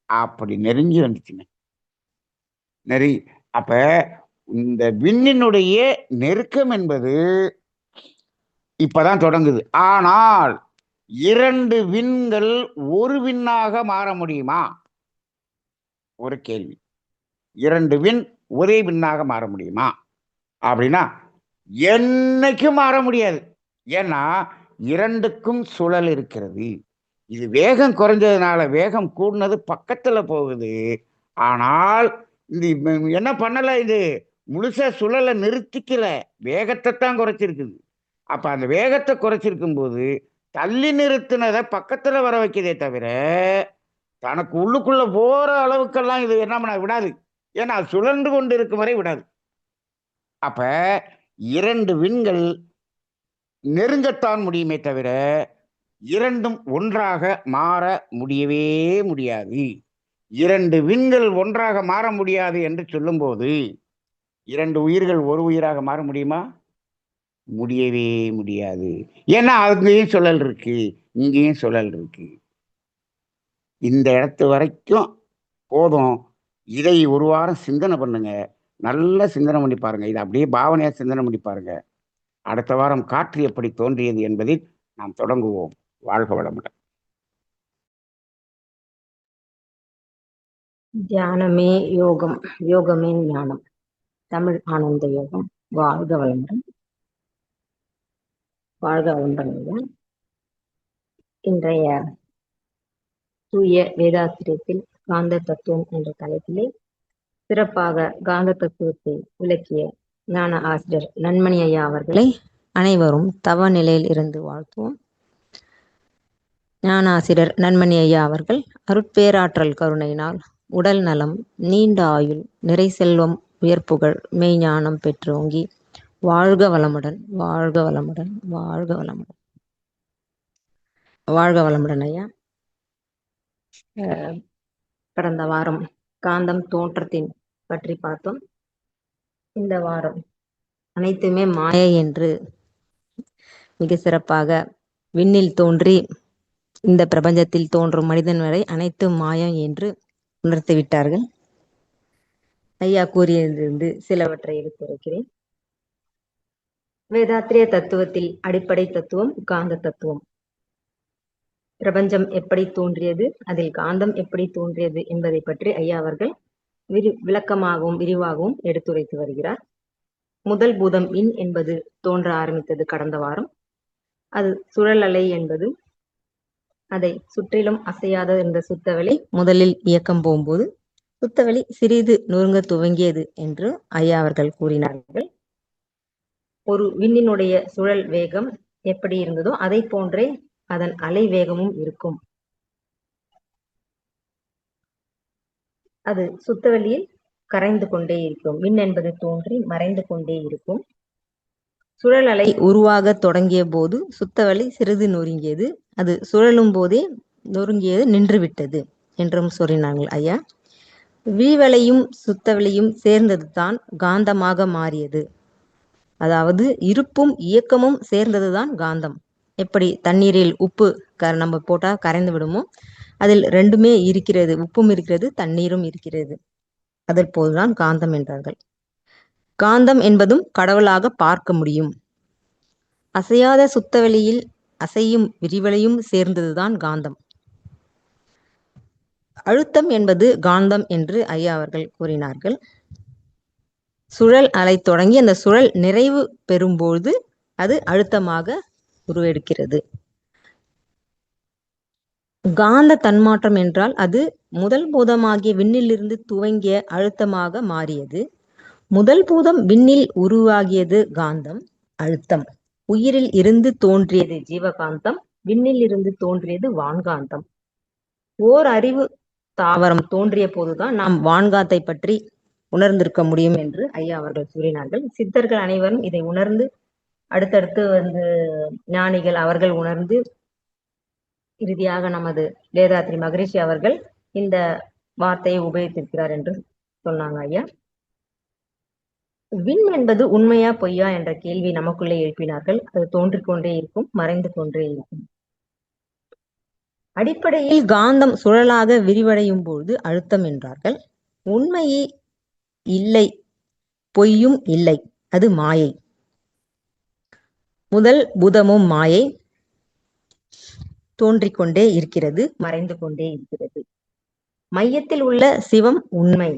அப்படி நெருங்கி வந்துச்சுங்க. அப்ப இந்த விண்ணினுடைய நெருக்கம் என்பது இப்பதான் தொடங்குது. ஆனால் 2 விண்கள் ஒரு விண்ணாக மாற முடியுமா? ஒரு கேள்வி. 2 விண் ஒரே விண்ணாக மாற முடியுமா? அப்படின்னா என்னைக்கும் மாற முடியாது. ஏன்னா 2க்கும் சுழல் இருக்கிறது. இது வேகம் குறைஞ்சதுனால வேகம் கூடுனது பக்கத்துல போகுது. ஆனால் இது என்ன பண்ணல, இது முழுசா சுழலை நிறுத்திக்கல, வேகத்தை தான் குறைச்சிருக்குது. அப்ப அந்த வேகத்தை குறைச்சிருக்கும் போது தள்ளி நிறுத்தினதை பக்கத்துல வர வைக்கிறதே தவிர தனக்கு உள்ளுக்குள்ள போற அளவுக்கெல்லாம் இது என்ன பண்ண விடாது. ஏன்னா அது சுழன்று கொண்டு இருக்கும் வரை விடாது. அப்ப 2 விண்கள் நெருங்கத்தான் முடியுமே தவிர 2ம் ஒன்றாக மாற முடியவே முடியாது. 2 விண்கள் ஒன்றாக மாற முடியாது என்று சொல்லும்போது 2 உயிர்கள் ஒரு உயிராக மாற முடியுமா? முடியவே முடியாது. ஏன்னா அங்கேயும் சுழல் இருக்கு, இங்கேயும் சுழல் இருக்கு. இந்த இடத்து வரைக்கும் போதும். இதை ஒரு வாரம் சிந்தனை பண்ணுங்க. நல்லா சிந்தனை பண்ணி பாருங்க. இதை அப்படியே பாவனையா சிந்தனை பண்ணி பாருங்க. அடுத்த வாரம் காற்று எப்படி தோன்றியது என்பதில் நாம் தொடங்குவோம். வாழ்க வளமுடன். தியானமே யோகம், யோகமே ஞானம். தமிழ் ஆனந்த யோகம். வாழ்க வளமுடன். வாழ்க வளமுடன். இன்றைய தூய வேதாத்திரியத்தில் காந்த தத்துவம் என்ற தலைப்பிலே சிறப்பாக காந்த தத்துவத்தை விளக்கிய ஞான ஆசிரியர் நன்மணி ஐயா அவர்களை அனைவரும் தவ நிலையில் இருந்து வாழ்த்துவோம். ஞான ஆசிரியர் நன்மணி ஐயா அவர்கள் அருட்பேராற்றல் கருணையினால் உடல் நலம், நீண்ட ஆயுள், நிறை செல்வம், உயர்ப்புகள், மெய்ஞானம் பெற்றோங்கி வாழ்க வளமுடன், வாழ்க வளமுடன், வாழ்க வளமுடன். வாழ்க வளமுடன் ஐயா. கடந்த வாரம் காந்தம் தோற்றத்தின் பற்றி பார்த்தோம். இந்த வாரம் அனைத்துமே மாயை என்று மிக சிறப்பாக விண்ணில் தோன்றி இந்த பிரபஞ்சத்தில் தோன்றும் மனிதன் வரை அனைத்தும் மாயம் என்று உணர்த்தி விட்டார்கள். ஐயா கூறியதிலிருந்து சிலவற்றை எடுத்துரைக்கிறேன். வேதாத்திரிய தத்துவத்தில் அடிப்படை தத்துவம் காந்த தத்துவம். பிரபஞ்சம் எப்படி தோன்றியது, அதில் காந்தம் எப்படி தோன்றியது என்பதை பற்றி ஐயா அவர்கள் விளக்கமாகவும் விரிவாகவும் எடுத்துரைத்து வருகிறார். முதல் பூதம் விண் என்பது தோன்ற ஆரம்பித்தது கடந்த வாரம். அது சுழல் அலை என்பது அதை சுற்றிலும் அசையாத இந்த சுத்தவெளி முதலில் இயக்கம் போகும்போது சுத்தவெளி சிறிது நொறுங்க துவங்கியது என்று ஐயா அவர்கள் கூறினார்கள். ஒரு விண்ணினுடைய சுழல் வேகம் எப்படி இருந்ததோ அதை போன்றே அதன் அலை வேகமும் இருக்கும். அது சுத்தவெளியில் கரைந்து கொண்டே இருக்கும். விண் என்பது தோன்றி மறைந்து கொண்டே இருக்கும். சுழல் அலை உருவாக தொடங்கிய போது சுத்தவெளி சிறிது நொறுங்கியது. அது சுழலும் போதே நொறுங்கியது நின்றுவிட்டது என்றும் சொன்னார்கள் ஐயா. விழிவலையும் சுத்தவெளியும் சேர்ந்தது தான் காந்தமாக மாறியது. அதாவது இருப்பும் இயக்கமும் சேர்ந்ததுதான் காந்தம். எப்படி தண்ணீரில் உப்பு நம்ம போட்டா கரைந்து விடுமோ, அதில் ரெண்டுமே இருக்கிறது, உப்பும் இருக்கிறது, தண்ணீரும் இருக்கிறது. அதன் போதுதான் காந்தம் என்றார்கள். காந்தம் என்பதும் கடவுளாக பார்க்க முடியும். அசையாத சுத்தவெளியில் அசையும் விரிவலையும் சேர்ந்ததுதான் காந்தம். அழுத்தம் என்பது காந்தம் என்று ஐயா அவர்கள் கூறினார்கள். சுழல் அலை தொடங்கி அந்த சுழல் நிறைவு பெறும்போது அது அழுத்தமாக உருவெடுக்கிறது. காந்த தன்மாற்றம் என்றால் அது முதல் பூதமாகிய விண்ணிலிருந்து துவங்கிய அழுத்தமாக மாறியது. முதல் பூதம் விண்ணில் உருவாகியது காந்தம், அழுத்தம். உயிரில் இருந்து தோன்றியது ஜீவகாந்தம், விண்ணில் இருந்து தோன்றியது வான்காந்தம். ஓர் அறிவு தாவரம் தோன்றிய போதுதான் நாம் வான்காத்தை பற்றி உணர்ந்திருக்க முடியும் என்று ஐயா அவர்கள் கூறினார்கள். சித்தர்கள் அனைவரும் இதை உணர்ந்து அடுத்தடுத்து ஞானிகள் அவர்கள் உணர்ந்து இறுதியாக நமது வேதாத்ரி மகரிஷி அவர்கள் இந்த வார்த்தையை உபயோகித்திருக்கிறார் என்று சொன்னாங்க ஐயா. விண் என்பது உண்மையா பொய்யா என்ற கேள்வி நமக்குள்ளே எழுப்பினார்கள். அது தோன்றிக்கொண்டே இருக்கும், மறைந்து கொண்டே இருக்கும். அடிப்படையில் காந்தம் சுழலாக விரிவடையும் போது அழுத்தம் என்றார்கள். உண்மையே இல்லை, பொய்யும் இல்லை, அது மாயை. முதல் பூதமும் மாயை, தோன்றிக் கொண்டே இருக்கிறது, மறைந்து கொண்டே இருக்கிறது. மையத்தில் உள்ள சிவம் உண்மை.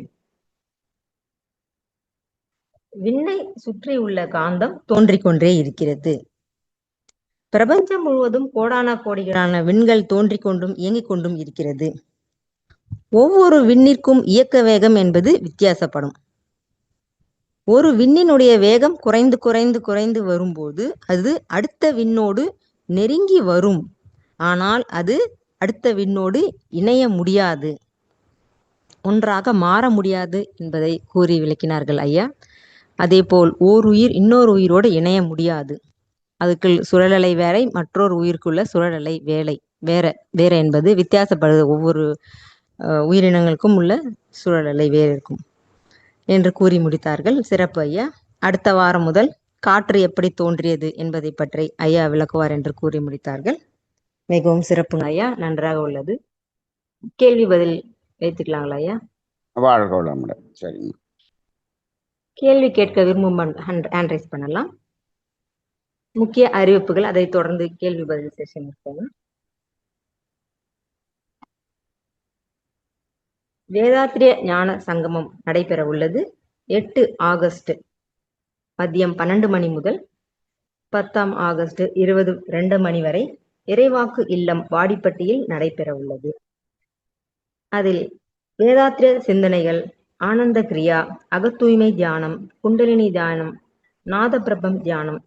விண்ணை சுற்றியுள்ள காந்தம் தோன்றிக் கொண்டே இருக்கிறது. பிரபஞ்சம் முழுவதும் கோடான கோடிகளான விண்கள் தோன்றிக் கொண்டும் இயங்கிக் கொண்டும் இருக்கிறது. ஒவ்வொரு விண்ணிற்கும் இயக்க வேகம் என்பது வித்தியாசப்படும். ஒரு விண்ணினுடைய வேகம் குறைந்து குறைந்து குறைந்து வரும்போது அது அடுத்த விண்ணோடு நெருங்கி வரும். ஆனால் அது அடுத்த விண்ணோடு இணைய முடியாது, ஒன்றாக மாற முடியாது என்பதை கூறி விளக்கினார்கள் ஐயா. அதேபோல் ஓர் உயிர் இன்னொரு உயிரோடு இணைய முடியாது. அதுக்கு சுழலலை வேலை, மற்றொரு உயிருக்குள்ள சுழலலை வேற என்பது வித்தியாசப்படுது. ஒவ்வொரு உயிரினங்களுக்கும் உள்ள சுழலலை வேறு இருக்கும் என்று கூறி முடித்தார்கள். சிறப்பு ஐயா. அடுத்த வாரம் முதல் காற்று எப்படி தோன்றியது என்பதை பற்றி ஐயா விளக்குவார் என்று கூறி முடித்தார்கள். மிகவும் சிறப்புங்க ஐயா, நன்றாக உள்ளது. கேள்வி பதில் வைத்துக்கலாங்களா ஐயா? வாழ்க வளமுடன். சரிங்க. கேள்வி கேட்க விரும்பும் ஹேண்ட் ரைஸ் பண்ணலாம். முக்கிய அறிவிப்புகள், அதை தொடர்ந்து கேள்வி பதில் செஷன் இருக்காங்க. வேதாத்திரிய ஞான சங்கமம் நடைபெற உள்ளது 8 ஆகஸ்ட் மதியம் 12 மணி முதல் 10 ஆகஸ்ட் 22 மணி வரை இறைவாக்கு இல்லம் வாடிப்பட்டியில் நடைபெற உள்ளது. அதில் வேதாத்திரிய சிந்தனைகள், ஆனந்த கிரியா, அகத்தூய்மை தியானம், குண்டலினி தியானம், நாதபிரபம் தியானம்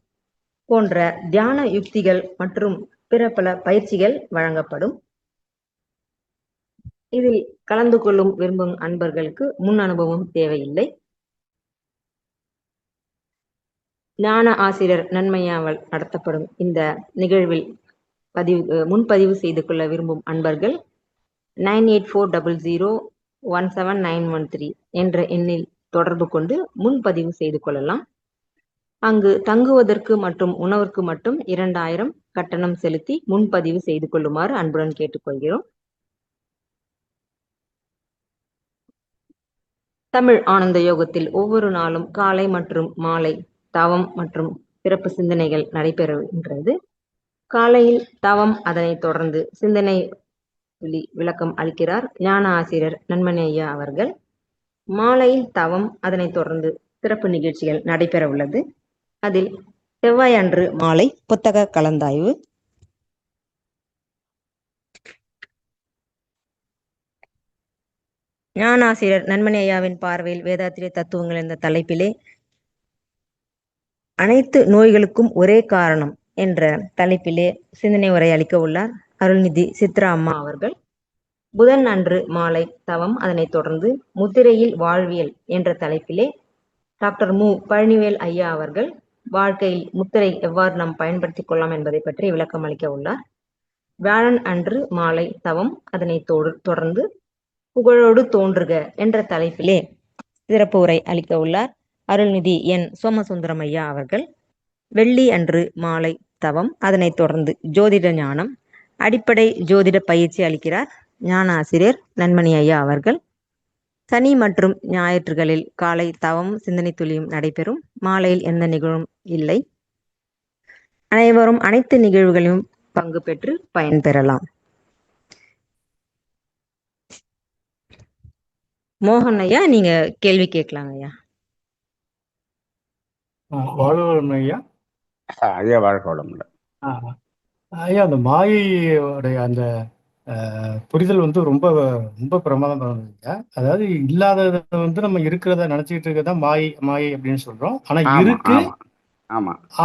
போன்ற தியான யுக்திகள் மற்றும் பிற பல பயிற்சிகள் வழங்கப்படும். இதில் கலந்து கொள்ளும் விரும்பும் அன்பர்களுக்கு முன் அனுபவம் தேவையில்லை. ஞான ஆசிரியர் நன்மையாவால் நடத்தப்படும் இந்த நிகழ்வில் முன்பதிவு செய்து கொள்ள விரும்பும் அன்பர்கள் 9840017913 என்ற எண்ணில் தொடர்பு கொண்டு முன்பதிவு செய்து கொள்ளலாம். அங்கு தங்குவதற்கு மற்றும் உணவிற்கு மட்டும் 2000 கட்டணம் செலுத்தி முன்பதிவு செய்து கொள்ளுமாறு அன்புடன் கேட்டுக்கொள்கிறோம். தமிழ் ஆனந்த யோகத்தில் ஒவ்வொரு நாளும் காலை மற்றும் மாலை தவம் மற்றும் சிறப்பு சிந்தனைகள் நடைபெறுகின்றது. காலையில் தவம், அதனைத் தொடர்ந்து சிந்தனை விளக்கம் அளிக்கிறார் ஞான ஆசிரியர் நன்மணி ஐயா அவர்கள். மாலையில் தவம், அதனைத் தொடர்ந்து சிறப்பு நிகழ்ச்சிகள் நடைபெற உள்ளது. அதில் செவ்வாய் அன்று மாலை புத்தக கலந்தாய்வு, ஞானாசிரியர் நன்மணி ஐயாவின் பார்வையில் வேதாத்திரிய தத்துவங்கள் என்ற தலைப்பிலே அனைத்து நோய்களுக்கும் ஒரே காரணம் என்ற தலைப்பிலே சிந்தனை உரை அளிக்க உள்ளார் அருள்நிதி சித்ரா அம்மா அவர்கள். புதன் அன்று மாலை தவம், அதனைத் தொடர்ந்து முத்திரையில் வாழ்வியல் என்ற தலைப்பிலே டாக்டர் மு பழனிவேல் ஐயா அவர்கள் வாழ்க்கையில் முத்திரை எவ்வாறு நாம் பயன்படுத்திக் கொள்ளலாம் என்பதை பற்றி விளக்கம் அளிக்க உள்ளார். வியாழன் அன்று மாலை தவம், அதனைத் தொடர்ந்து புகழோடு தோன்றுக என்ற தலைப்பிலே சிறப்பு உரை அளிக்க உள்ளார் அருள்நிதி என் சோமசுந்தரம் ஐயா அவர்கள். வெள்ளி அன்று மாலை தவம், அதனைத் தொடர்ந்து ஜோதிட ஞானம், அடிப்படை ஜோதிட பயிற்சி அளிக்கிறார் ஞான ஆசிரியர் நன்மணி ஐயா அவர்கள். சனி மற்றும் ஞாயிற்றுகளில் காலை தவம், சிந்தனை துளியும் நடைபெறும். மாலையில் எந்த நிகழ்வும் இல்லை. அனைவரும் அனைத்து நிகழ்வுகளையும் பங்கு பெற்று பயன்பெறலாம். மோகன் ஐயா, நீங்க கேள்வி கேட்கலாம் ஐயா. வாழ்வன் ஐயா. ஐயா வாழ்க வளமுடன். ஐயா, அந்த மாயையோடைய அந்த புரிதல் வந்து ரொம்ப ரொம்ப பிரமாதமானது. அதாவது இல்லாததை வந்து நம்ம இருக்கிறத நினைச்சுக்கிட்டு இருக்கதான் மாயை மாயை அப்படின்னு சொல்றோம். ஆனா இருக்கு,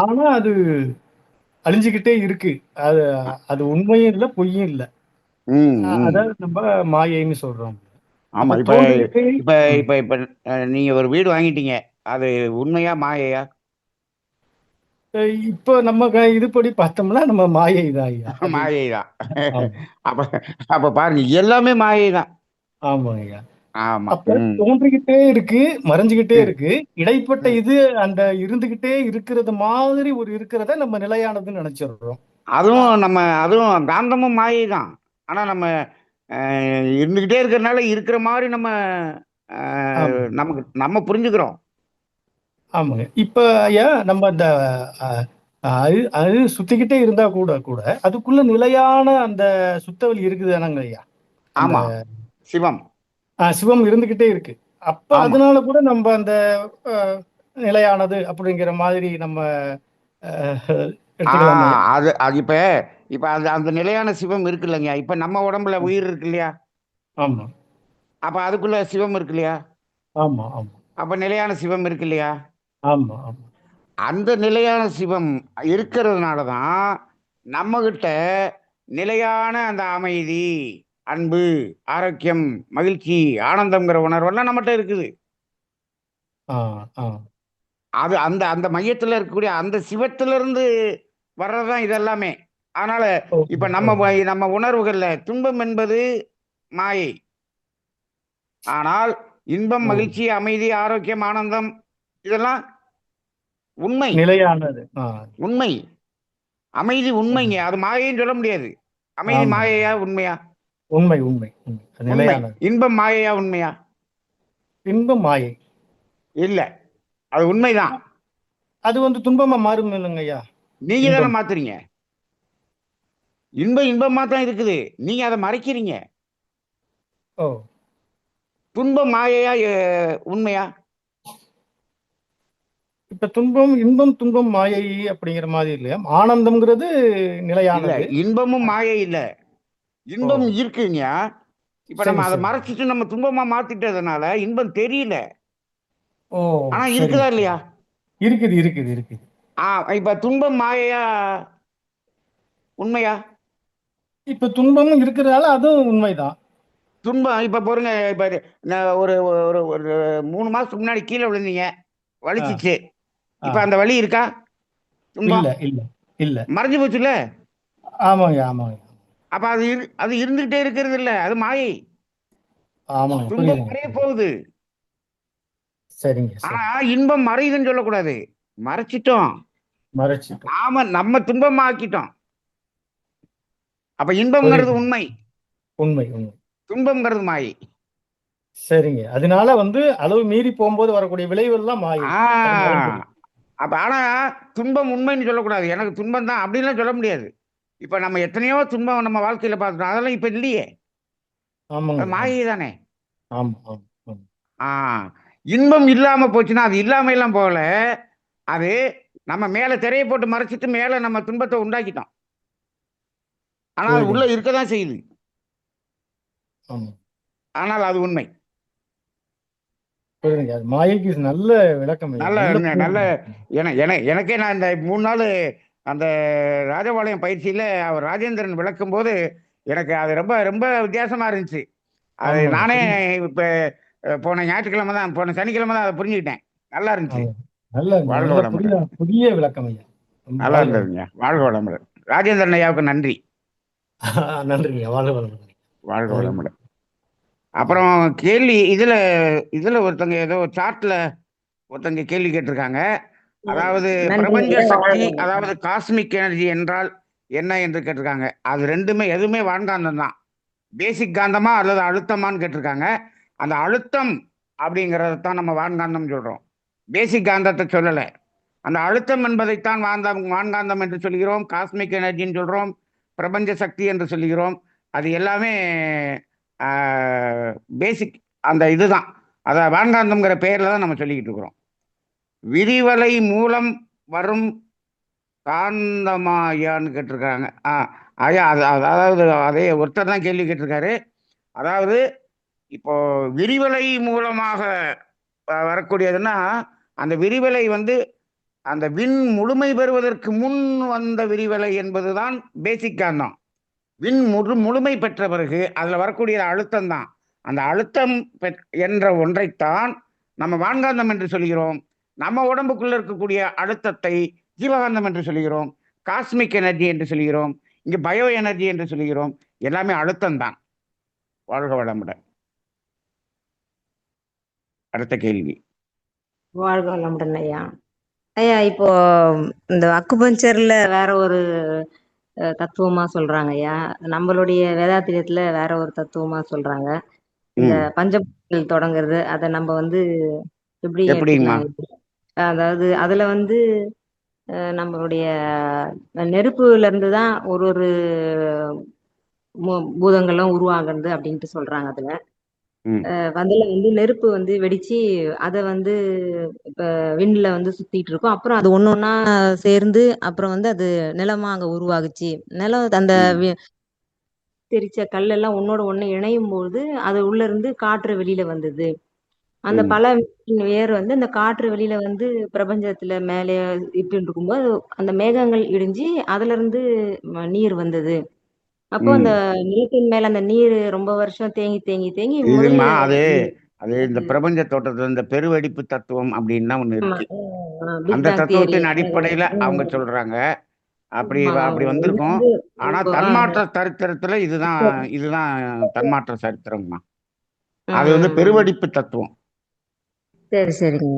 ஆனா அது அழிஞ்சுக்கிட்டே இருக்கு. அது அது உண்மையும் இல்லை, பொய்யும் இல்லை. அதாவது நம்ம மாயைன்னு சொல்றோம். ஆமா. இப்ப இப்ப இப்ப இப்ப நீங்க ஒரு வீடு வாங்கிட்டீங்க, அது உண்மையா மாயையா? இப்போ நம்ம இதுபடி பார்த்தோம்னா நம்ம மாயை தான் ஐயா. மாயை தான். அப்ப அப்ப பாருங்க, எல்லாமே மாயை தான். ஆமாங்க ஐயா. ஆமா. அப்ப தோன்றிக்கிட்டே இருக்கு, மறைஞ்சுக்கிட்டே இருக்கு. இடைப்பட்ட இது அந்த இருந்துகிட்டே இருக்கிறது மாதிரி ஒரு இருக்கிறத நம்ம நிலையானதுன்னு நினைச்சிடுறோம். அதுவும் காந்தமும் மாயை தான். ஆனால் நம்ம இருந்துக்கிட்டே இருக்கிறனால இருக்கிற மாதிரி நம்ம ஆமா நமக்கு நம்ம புரிஞ்சுக்கிறோம். ஆமாங்க. இப்ப ஐயா நம்ம இந்த அஹ், அது அது சுத்திக்கிட்டே இருந்தா கூட கூட அதுக்குள்ள நிலையான அந்த சுத்தவெளி இருக்குதானங்க ஐயா? அந்த ஆமாம், சிவம். சிவம் இருந்துகிட்டே இருக்கு. அப்ப ஆமாம். அதனால கூட நம்ம அந்த நிலையானது அப்படிங்கிற மாதிரி நம்ம ஆ எடுத்துக்கலாமா ஐயா? அது அது இப்போ இப்போ அந்த அந்த நிலையான சிவம் இருக்கு இல்லைங்க. இப்போ நம்ம உடம்புல உயிர் இருக்கு இல்லையா? ஆமா அப்போ அதுக்குள்ள சிவம் இருக்கு இல்லையா? ஆமா ஆமா அப்போ நிலையான சிவம் இருக்கு இல்லையா? ஆமா ஆமா. அந்த நிலையான சிவம் இருக்கிறதுனால தான் நம்மகிட்ட நிலையான அந்த அமைதி, அன்பு, ஆரோக்கியம், மகிழ்ச்சி, ஆனந்தம்ங்கிற உணர்வெல்லாம் நம்மகிட்ட இருக்குது. ஆ ஆ அது அந்த அந்த மையத்துல இருக்கக்கூடிய அந்த சிவத்திலிருந்து வர்றதுதான் இதெல்லாமே. அதனால இப்ப ஓஹோ ஓ நம்ம உணர்வுகள்ல துன்பம் என்பது மாயை. ஆனால் இன்பம், ஓ மகிழ்ச்சி, அமைதி, ஆரோக்கியம், ஆனந்தம் இதெல்லாம் உண்மை. நிலையானது. உண்மை. அமைதி ஆ. உண்மைங்க. அது மாயைன்னு சொல்ல முடியாது. அமைதி ஆமா மாயையா? உண்மையா? உண்மை உண்மை உண்மை. அது உண்மை. நிலையானது. இன்பம் மாயையா? உண்மையா? இன்பம் மாயை. இல்ல. அது உண்மைதான். அது வந்து துன்பமா மாறும் இல்லைங்க ஐயா? நீங்க தானே இன்பம். மாத்துறீங்க. இன்பம் இன்பமா தான் இருக்குது. நீங்க அதை மறைக்கிறீங்க. ஓ துன்பம் மாயையா? உண்மையா? இப்ப துன்பம் இன்பம் துன்பம் மாயை அப்படிங்கிற மாதிரி இல்லையா? ஆனந்தம்ங்கிறது இல்ல. நிலையானது. இன்பமும் மாயை இல்ல. ஓ இன்பம் இருக்குங்க. இப்ப நம்ம சரி அதை சரி. மறைச்சிட்டு நம்ம துன்பமா மாத்திட்டதுனால இன்பம் தெரியல. ஓ ஆனா இருக்குதா சரிங்க சரி. இல்லையா? இருக்குது இருக்குது இருக்குது. ஆ இப்ப துன்பம் மாயையா? உண்மையா? இப்ப துன்பமும் இருக்கிறதால அதுவும் உண்மைதான். துன்பம் இப்ப பாருங்க. இப்ப நான் ஒரு ஒரு ஒரு 3 மாசத்துக்கு முன்னாடி கீழே விழுந்தீங்க, ஆ வலிச்சிச்சு. ஆ இப்ப அந்த வலி இருக்கா? இல்ல துன்பம் இல்ல இல்ல. மறைஞ்சு போச்சுல்ல. ஆமாங்க ஆமாங்க அப்ப அது இருந்துகிட்டே இருக்கிறது இல்ல, அது மாயை. ஆமாங்க துன்பம் புரியுதுங்க மறைய புரியுது. போகுது. சரிங்க ஆனா சரி. இன்பம் மறையுதுன்னு சொல்லக்கூடாது. மறைச்சிட்டோம். மறைச்சிட்டோம். நம்ம துன்பமா ஆக்கிட்டோம். அப்ப இன்பம்ங்கிறது புரியுது. உண்மை, உண்மை உண்மை. துன்பம்ங்கிறது மாயை. சரிங்க. அதனால வந்து அளவு மீறி போகும்போது வரக்கூடிய விளைவுகள்லாம் மாயை. அது ஆ மறைஞ்சிடும். அப்ப ஆனா துன்பம் உண்மைன்னு சொல்லக்கூடாது. எனக்கு துன்பம் தான் அப்படின்லாம் சொல்ல முடியாது. இப்ப நம்ம எத்தனையோ துன்பம் நம்ம வாழ்க்கையில பார்த்துட்டோம். அதெல்லாம் இப்ப இல்லையே. அது ஆமாங்க ஆமா. மாயை தானே. ஆமா ஆமா ஆமா. ஆ இன்பம் இல்லாம போச்சுன்னா அது இல்லாம எல்லாம் போகல. அது நம்ம மேல திரையை போட்டு மறைச்சிட்டு மேல நம்ம துன்பத்தை உண்டாக்கிட்டோம். ஆனால் அது உள்ள புரியுதுங்க. இருக்கதான் செய்யுது. ஆமா. ஆனால் அது உண்மை. புரியுதுங்க. அது மாயைக்கு நல்ல விளக்கம் ஐயா. நல்ல நல்ல நல்ல புரியுது. எனக்கே நான் இந்த 3 நாள் அந்த ராஜபாளையம் பயிற்சியில அவர் ராஜேந்திரன் விளக்கும் போது எனக்கு அது ரொம்ப ரொம்ப வித்தியாசமா இருந்துச்சு. அது ஆமாங்க. நானே புரியுது. இப்ப போன சனிக்கிழமை தான் அதை புரிஞ்சுக்கிட்டேன். நல்லா இருந்துச்சு. ஆமா. நல்ல வாழ்க நல்ல வளமுடன். புதிய விளக்கம் ஐயா. ரொம்ப நல்லா வாழ்க வளமுடன். இருந்ததுங்க. வாழ்க வளமுடன். ராஜேந்திரன் ஐயாவுக்கு நன்றி. நன்றிங்க. வாழ்க வளமுடன். வாழ்க நன்றி. வளமுடன். அப்புறம் கேள்வி இதுல இதுல ஒருத்தங்க ஏதோ சாட்ல ஒருத்தங்க கேள்வி கேட்டிருக்காங்க. அதாவது நன்றி பிரபஞ்ச ஐயா. சக்தி, வாழ்க அதாவது காஸ்மிக் எனர்ஜி என்றால் என்ன என்று கேட்டிருக்காங்க. அது ரெண்டுமே எதுவுமே வான்காந்தம் தான். பேசிக் காந்தமா அல்லது அழுத்தமான்னு கேட்டிருக்காங்க. அந்த அழுத்தம் அப்படிங்கிறத தான் நம்ம வான்காந்தம் சொல்றோம். பேசிக் காந்தத்தை சொல்லல. அந்த அழுத்தம் என்பதைத்தான் வான்காந்தம் என்று சொல்கிறோம். காஸ்மிக் எனர்ஜின்னு சொல்றோம். பிரபஞ்ச சக்தி என்று சொல்கிறோம். அது எல்லாமே பேசிக் அந்த இதுதான். அதை வான்காந்தம்ங்கிற பெயர்ல தான் நம்ம சொல்லிக்கிட்டு இருக்கிறோம். விரிவலை மூலம் வரும் காந்தமா ஐயான்னு கேட்டிருக்காங்க. ஐயா அதாவது அதே ஒருத்தர் தான் கேள்வி கேட்டிருக்காரு. அதாவது இப்போ விரிவலை மூலமாக வரக்கூடியதுன்னா அந்த விரிவலை வந்து அந்த விண் முழுமை பெறுவதற்கு முன் வந்த விரிவலை என்பதுதான் பேசிக் காந்தம். விண் முழுமை பெற்ற பிறகு அதுல வரக்கூடிய அழுத்தம் தான். அந்த அழுத்தம் என்ற ஒன்றைத்தான் நம்ம வான்காந்தம் என்று சொல்கிறோம். நம்ம உடம்புக்குள்ள இருக்கக்கூடிய அழுத்தத்தை ஜீவகாந்தம் என்று சொல்கிறோம். காஸ்மிக் எனர்ஜி என்று சொல்கிறோம். இங்க பயோ எனர்ஜி என்று சொல்கிறோம். எல்லாமே அழுத்தம் தான். வாழ்க வளமுடன். அடுத்த கேள்வி. வாழ்க வளமுடன் ஐயா. ஐயா இப்போ இந்த அக்குபஞ்சர்ல வேற ஒரு தத்துவமா சொல்றாங்க ஐயா. நம்மளுடைய வேதாத்திரியத்துல வேற ஒரு தத்துவமா சொல்றாங்க. இந்த ம் பஞ்சபூதங்கள் தொடங்குறது அத நம்ம வந்து எப்படி எப்படிங்கம்மா? எடுத்துக்கலாம்? அதாவது அதுல வந்து நம்மளுடைய நெருப்புல இருந்து தான் ஒரு ஒரு பூதங்களும் உருவாகுது அப்படின்ட்டு சொல்றாங்க அதுல. ம் அதுல வந்து நெருப்பு வந்து வெடிச்சு அத வந்து இப்ப விண்ல வந்து சுத்திட்டு இருக்கும். அப்புறம் அது ஒண்ணொன்னா சேர்ந்து அப்புறம் வந்து அது நிலமா அங்க உருவாகுச்சு. நிலம் அந்த ம் தெரிச்ச கல்லெல்லாம் ஒண்ணோட ஒண்ணு இணையும்போது அது உள்ள இருந்து காற்று வெளியில வந்தது. அந்த ம் பல ஏர் வந்து அந்த காற்று வெளியில வந்து பிரபஞ்சத்துல மேலே இட்டுன்னு இருக்கும்போது அந்த மேகங்கள் இடிஞ்சு அதுல இருந்து நீர் வந்தது. அப்போ அந்த ம் நிலத்தின் மேல அந்த நீர் ரொம்ப வருஷம் தேங்கி தேங்கி தேங்கி முதல்ல இதுமா அது அது இந்த பிரபஞ்ச தோற்றத்துல இந்த பெருவெடிப்பு தத்துவம் அப்படின்னா ஒண்ணு ஆமா. இருக்கு. பிக் அந்த பேங் தியரி. தத்துவத்தின் அடிப்படையில அவங்க சொல்றாங்க. அப்படி ஆமா, அப்படி ஆமா. இது வந்திருக்கும். வந்து ஆனா ரொம்ப தன்மாற்ற சரித்திரத்துல இதுதான் இப்போ இதுதான் தன்மாற்ற சரித்திரம்மா. அது வந்து ம். பெருவெடிப்பு தத்துவம். சரி, சரிங்க.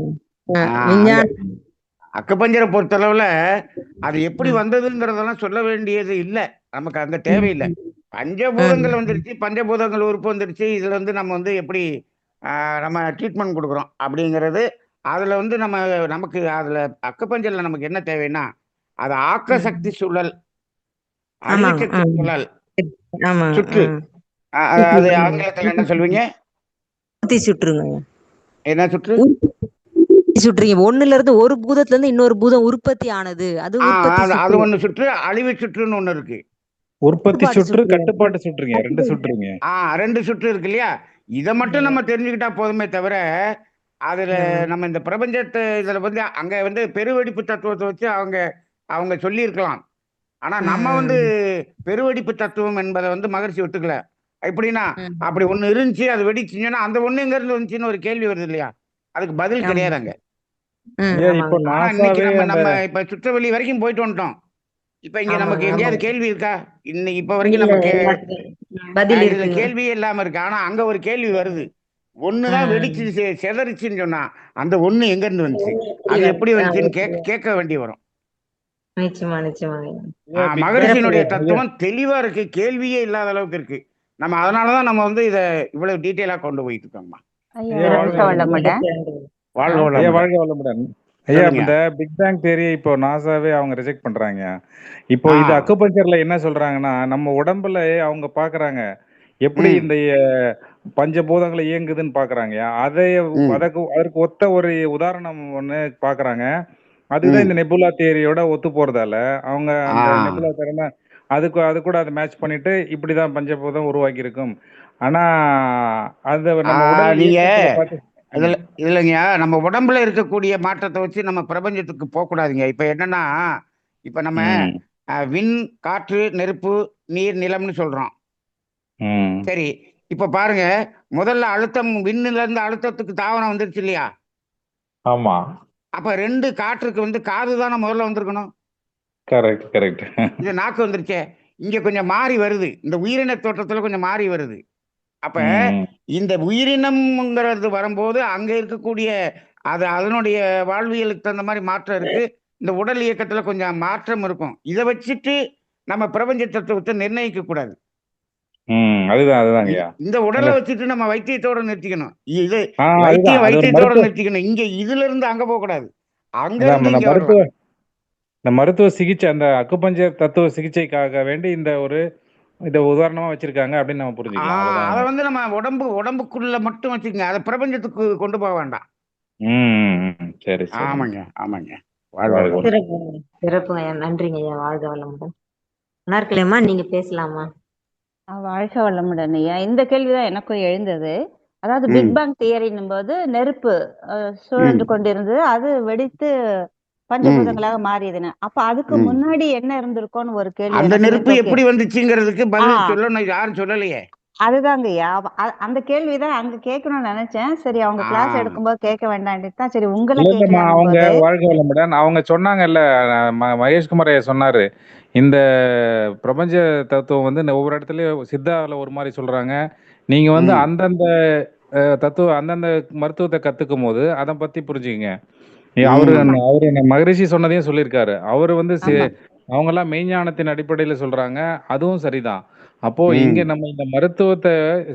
அங்க விஞ்ஞான அக்குபஞ்சரை பொறுத்தளவுல அது எப்படி ம். வந்ததுங்கிறதெல்லாம் சொல்ல வேண்டியது இல்ல. நமக்கு அங்க ம். தேவையில்ல. பஞ்சபூதங்கள் ம். வந்துருச்சு, பஞ்சபூதங்கள் உறுப்பு வந்துருச்சு. இதுல வந்து நம்ம வந்து எப்படி நம்ம ட்ரீட்மெண்ட் குடுக்குறோம் அப்படிங்கிறது, அதுல வந்து நமக்கு அதுல அக்குபஞ்சர்ல நமக்கு என்ன தேவைன்னா, அது ஆக்க சக்தி ம். சுழல், ஆமாங்க. அழிவுச்சக்தி சுழல், ஆமாங்க. சுற்று. சுத்தி அது ஆங்கிலத்துல என்ன சொல்லுவீங்க? உற்பத்தி சுற்றுங்க. என்ன சுற்று? உற்பத்தி சுற்றுங்க. ஒண்ணுல இருந்து ஒரு பூதத்துல இருந்து இன்னொரு பூதம் உற்பத்தி ஆனது. அது உற்பத்தி அது அது சுற்று. ஒண்ணு சுற்று, அழிவு சுற்றுன்னு ஒண்ணு இருக்கு. உற்பத்தி கட்டுப்பாட்டு சுற்று, சுற்று. கட்டுப்பாட்டு சுற்றுங்க. 2 சுற்றுங்க. 2 சுற்று இருக்கு இல்லையா? இத மட்டும் நம்ம தெரிஞ்சுக்கிட்டா போதுமே தவிர, அதுல ம். நம்ம இந்த பிரபஞ்சத்த இதுல வந்து அங்க வந்து பெருவெடிப்பு தத்துவத்த வச்சு அவங்க அவங்க சொல்லியிருக்கலாம். ஆனா நம்ம வந்து ம். பெருவெடிப்பு தத்துவம் என்பத வந்து மகரிஷி ஒத்துக்கல. எப்படின்னா, அப்படி ம். ஒண்ணு இருந்துச்சு, அது வெடிச்சுச்சுன்னா, அந்த ஒண்ணு எங்க இருந்து வந்துச்சுன்னு ஒரு கேள்வி வருது இல்லையா? அதுக்கு பதில் ஆமா. கிடையாது அங்க. ஐயா இப்போ ஆமாங்க. ஆனா இன்னைக்கு நாசாவே நம்ம அந்த நம்ம இப்ப சுற்றவெளி வரைக்கும் போயிட்டு வந்துட்டோம். இப்ப இங்க ஆமாங்க, நமக்கு எங்கேயாவது ஆமாங்க. கேள்வி இருக்கா? இப்ப வரைக்கும் இல்ல நம்ம எல்லாத்துக்கும் பதில் இதுல இருக்குங்க. கேள்வியே இல்லாம இருக்கு. ஆனா அங்க ஒரு கேள்வி வருது. ஒண்ணுதான் வெடிச்சு ம். செதறிச்சுன்னு சொன்னா, அந்த ஒண்ணு எங்க இருந்து வந்துச்சு? அது வெளிய எப்படி வந்துச்சுன்னு வந்து கேட்க வேண்டி வரும். நிச்சயமா, நிச்சயமாங்க. ஐயா பிக் பேங் சிறப்புங்க. மகரிஷியினுடைய ஐயா தத்துவம் தெளிவா இருக்கு. கேள்வியே இல்லாத அளவுக்கு இருக்கு. நம்ம அதனாலதான் நம்ம வந்து இத இவ்வளவு டீட்டெயிலா கொண்டு போயிட்டு இருக்கோம்மா. ஐயா ஐயா வாழ்க வாழ்க சிறப்புங்க. வளமுடன். மிக வளமுடன். சிறந்தது. வாழ்க ஐயா வளமுடன். வாழ்க வளமுடன். ஐயா சொல்லுங்க. இந்த பிக் பேங் தியரி இப்போ நாசாவே அவங்க ரிஜெக்ட் பண்றாங்க. இப்போ ஆ. இது அக்குபஞ்சர்ல என்ன சொல்றாங்கன்னா, நம்ம உடம்புல அவங்க பார்க்கறாங்க. எப்படி ம். இந்த பஞ்சபூதங்கள் இயங்குதுன்னு பார்க்கறாங்க. ம். அதற்கு ஒத்த ஒரு உதாரணம் ஒண்ணு பார்க்கறாங்க. அதுதான் இந்த ம். நெபுலா தியரியோட ஒத்து போறதால, அவங்க ஆ. அந்த நெபுலா தியரினா அது கூட அத மேட்ச் பண்ணிட்டு இப்படிதான் பஞ்சபூதம் உருவாக்கியிருக்கும். ஆனா, அது ஆ நம்ம உடல் நீங்க இயக்கத்துல பார்த்து ம். இல்லைங்க. நம்ம உடம்புல இருக்கக்கூடிய மாற்றத்த வச்சு நம்ம பிரபஞ்சத்துக்கு போக்கூடாதுங்க. இப்ப என்னன்னா, இப்ப நம்ம ம். விண், காற்று, நெருப்பு, நீர், நிலம்னு சொல்றோம். ம். சரி. இப்ப பாருங்க, முதல்ல அழுத்தம் விண்ணுல இருந்து அழுத்தத்துக்கு தாவரம் வந்துருச்சு இல்லையா? ஆமா. அப்ப 2 காற்றுக்கு வந்து காது தான முதல்ல வந்திருக்கணும். Correct, correct. இது நாக்கு வந்துருச்சே. இங்க கொஞ்சம் மாறி வருது. இந்த உயிரின தோற்றத்துல கொஞ்சம் மாறி வருது. அப்ப ம். இந்த உயிரினம்ங்கிறது வரும்போது, அங்க இருக்கக்கூடிய அதனுடைய வாழ்வியலுக்கு தகுந்த மாரி மாற்றம் இருக்கு. இந்த உடல் இயக்கத்துல கொஞ்சம் மாற்றம் இருக்கும். இத வச்சுட்டு நம்ம பிரபஞ்ச தத்துவத்த நிர்ணயிக்க கூடாது. ம். அதுதாங்கய்யா. இந்த இல்ல உடல வச்சுட்டு நம்ம வைத்தியத்தோட நிறுத்திக்கணும். இது அதுதான். வைத்தியம் அது ஒரு வைத்தியத்தோட நிறுத்திக்கணும். இதுல இருந்து அங்க போக்கூடாது. அங்க அதான் இருந்து இந்த இங்க வரலாம். மருத்துவ சிகிச்சை அந்த அக்குபஞ்சர் தத்துவ சிகிச்சைக்காக வேண்டி இத உதாரணமா வச்சிருக்காங்க அப்படின்னு நம்ம ஆ புரிஞ்சுக்கலாம். அதுதான். அத வந்து நம்ம உடம்புக்குள்ள மட்டும் வச்சுக்கங்க. அத பிரபஞ்சத்துக்கு கொண்டு போக வேண்டாம். சரி, சரிங்க. ஆமாங்க, ஆமாங்க. வாழ்க வாழ்க வளமுடன். வளமுடன். சிறப்புங்க. சிறப்புங்க ஐயா. நன்றிங்க ஐயா. வாழ்க வளமுடன். நாற்கலியம்மா நீங்க பேசலாமா? வாழ்க வளமுடன் ஐயா. இந்த கேள்விதான் எனக்கும் எழுந்தது. அதாவது பிக் ம், பேங் தியரின்னும்போது நெருப்பு சுழன்று ம், கொண்டிருந்தது. அது வெடித்து ம், பஞ்சபூதங்களாக மாறியதுன்னு. அப்ப அதுக்கு ம். முன்னாடி என்ன இருந்திருக்கும்னு ஒரு கேள்வி அந்த எனக்கு நெருப்பு இன்னைக்கு எப்படி வந்துச்சுங்கிறதுக்கு ஆ பதில் சொல்லணும் யாரும் சொல்லலையே. அதுதாங்கய்யா. அந்த கேள்விதான் அங்க கேட்கணும்னு நெனச்சேன். சரி அவங்க ஆ. கிளாஸ் எடுக்கும்போது கேட்க வேண்டான்ட்டு தான் சரி உங்கள இல்ல, இல்லம்மா. அவங்க கேட்கலான்னும்போது வாழ்க வளமுடன். அவங்க சொன்னாங்கல்ல, மகேஷ்குமார் ஐயா சொன்னாரு. இந்த பிரபஞ்ச தத்துவம் ஒவ்வொரு இடத்துலயும் சித்தால ஒரு மாரி சொல்றாங்க. நீங்க ம், அந்தந்த அந்தந்த மருத்துவத்த கத்துக்கும்போது, அத பத்தி புரிஞ்சுக்கங்க. அவரு ம், அவரு மகரிஷி சொன்னதையும் சொல்லியிருக்காரு. அவரு ஆமா. அவங்கெல்லாம் மெய்ஞானத்தின் அடிப்படையில சொல்றாங்க. அதுவும் சரிதான். அப்போ இங்க ம் நம்ம இந்த மருத்துவத்த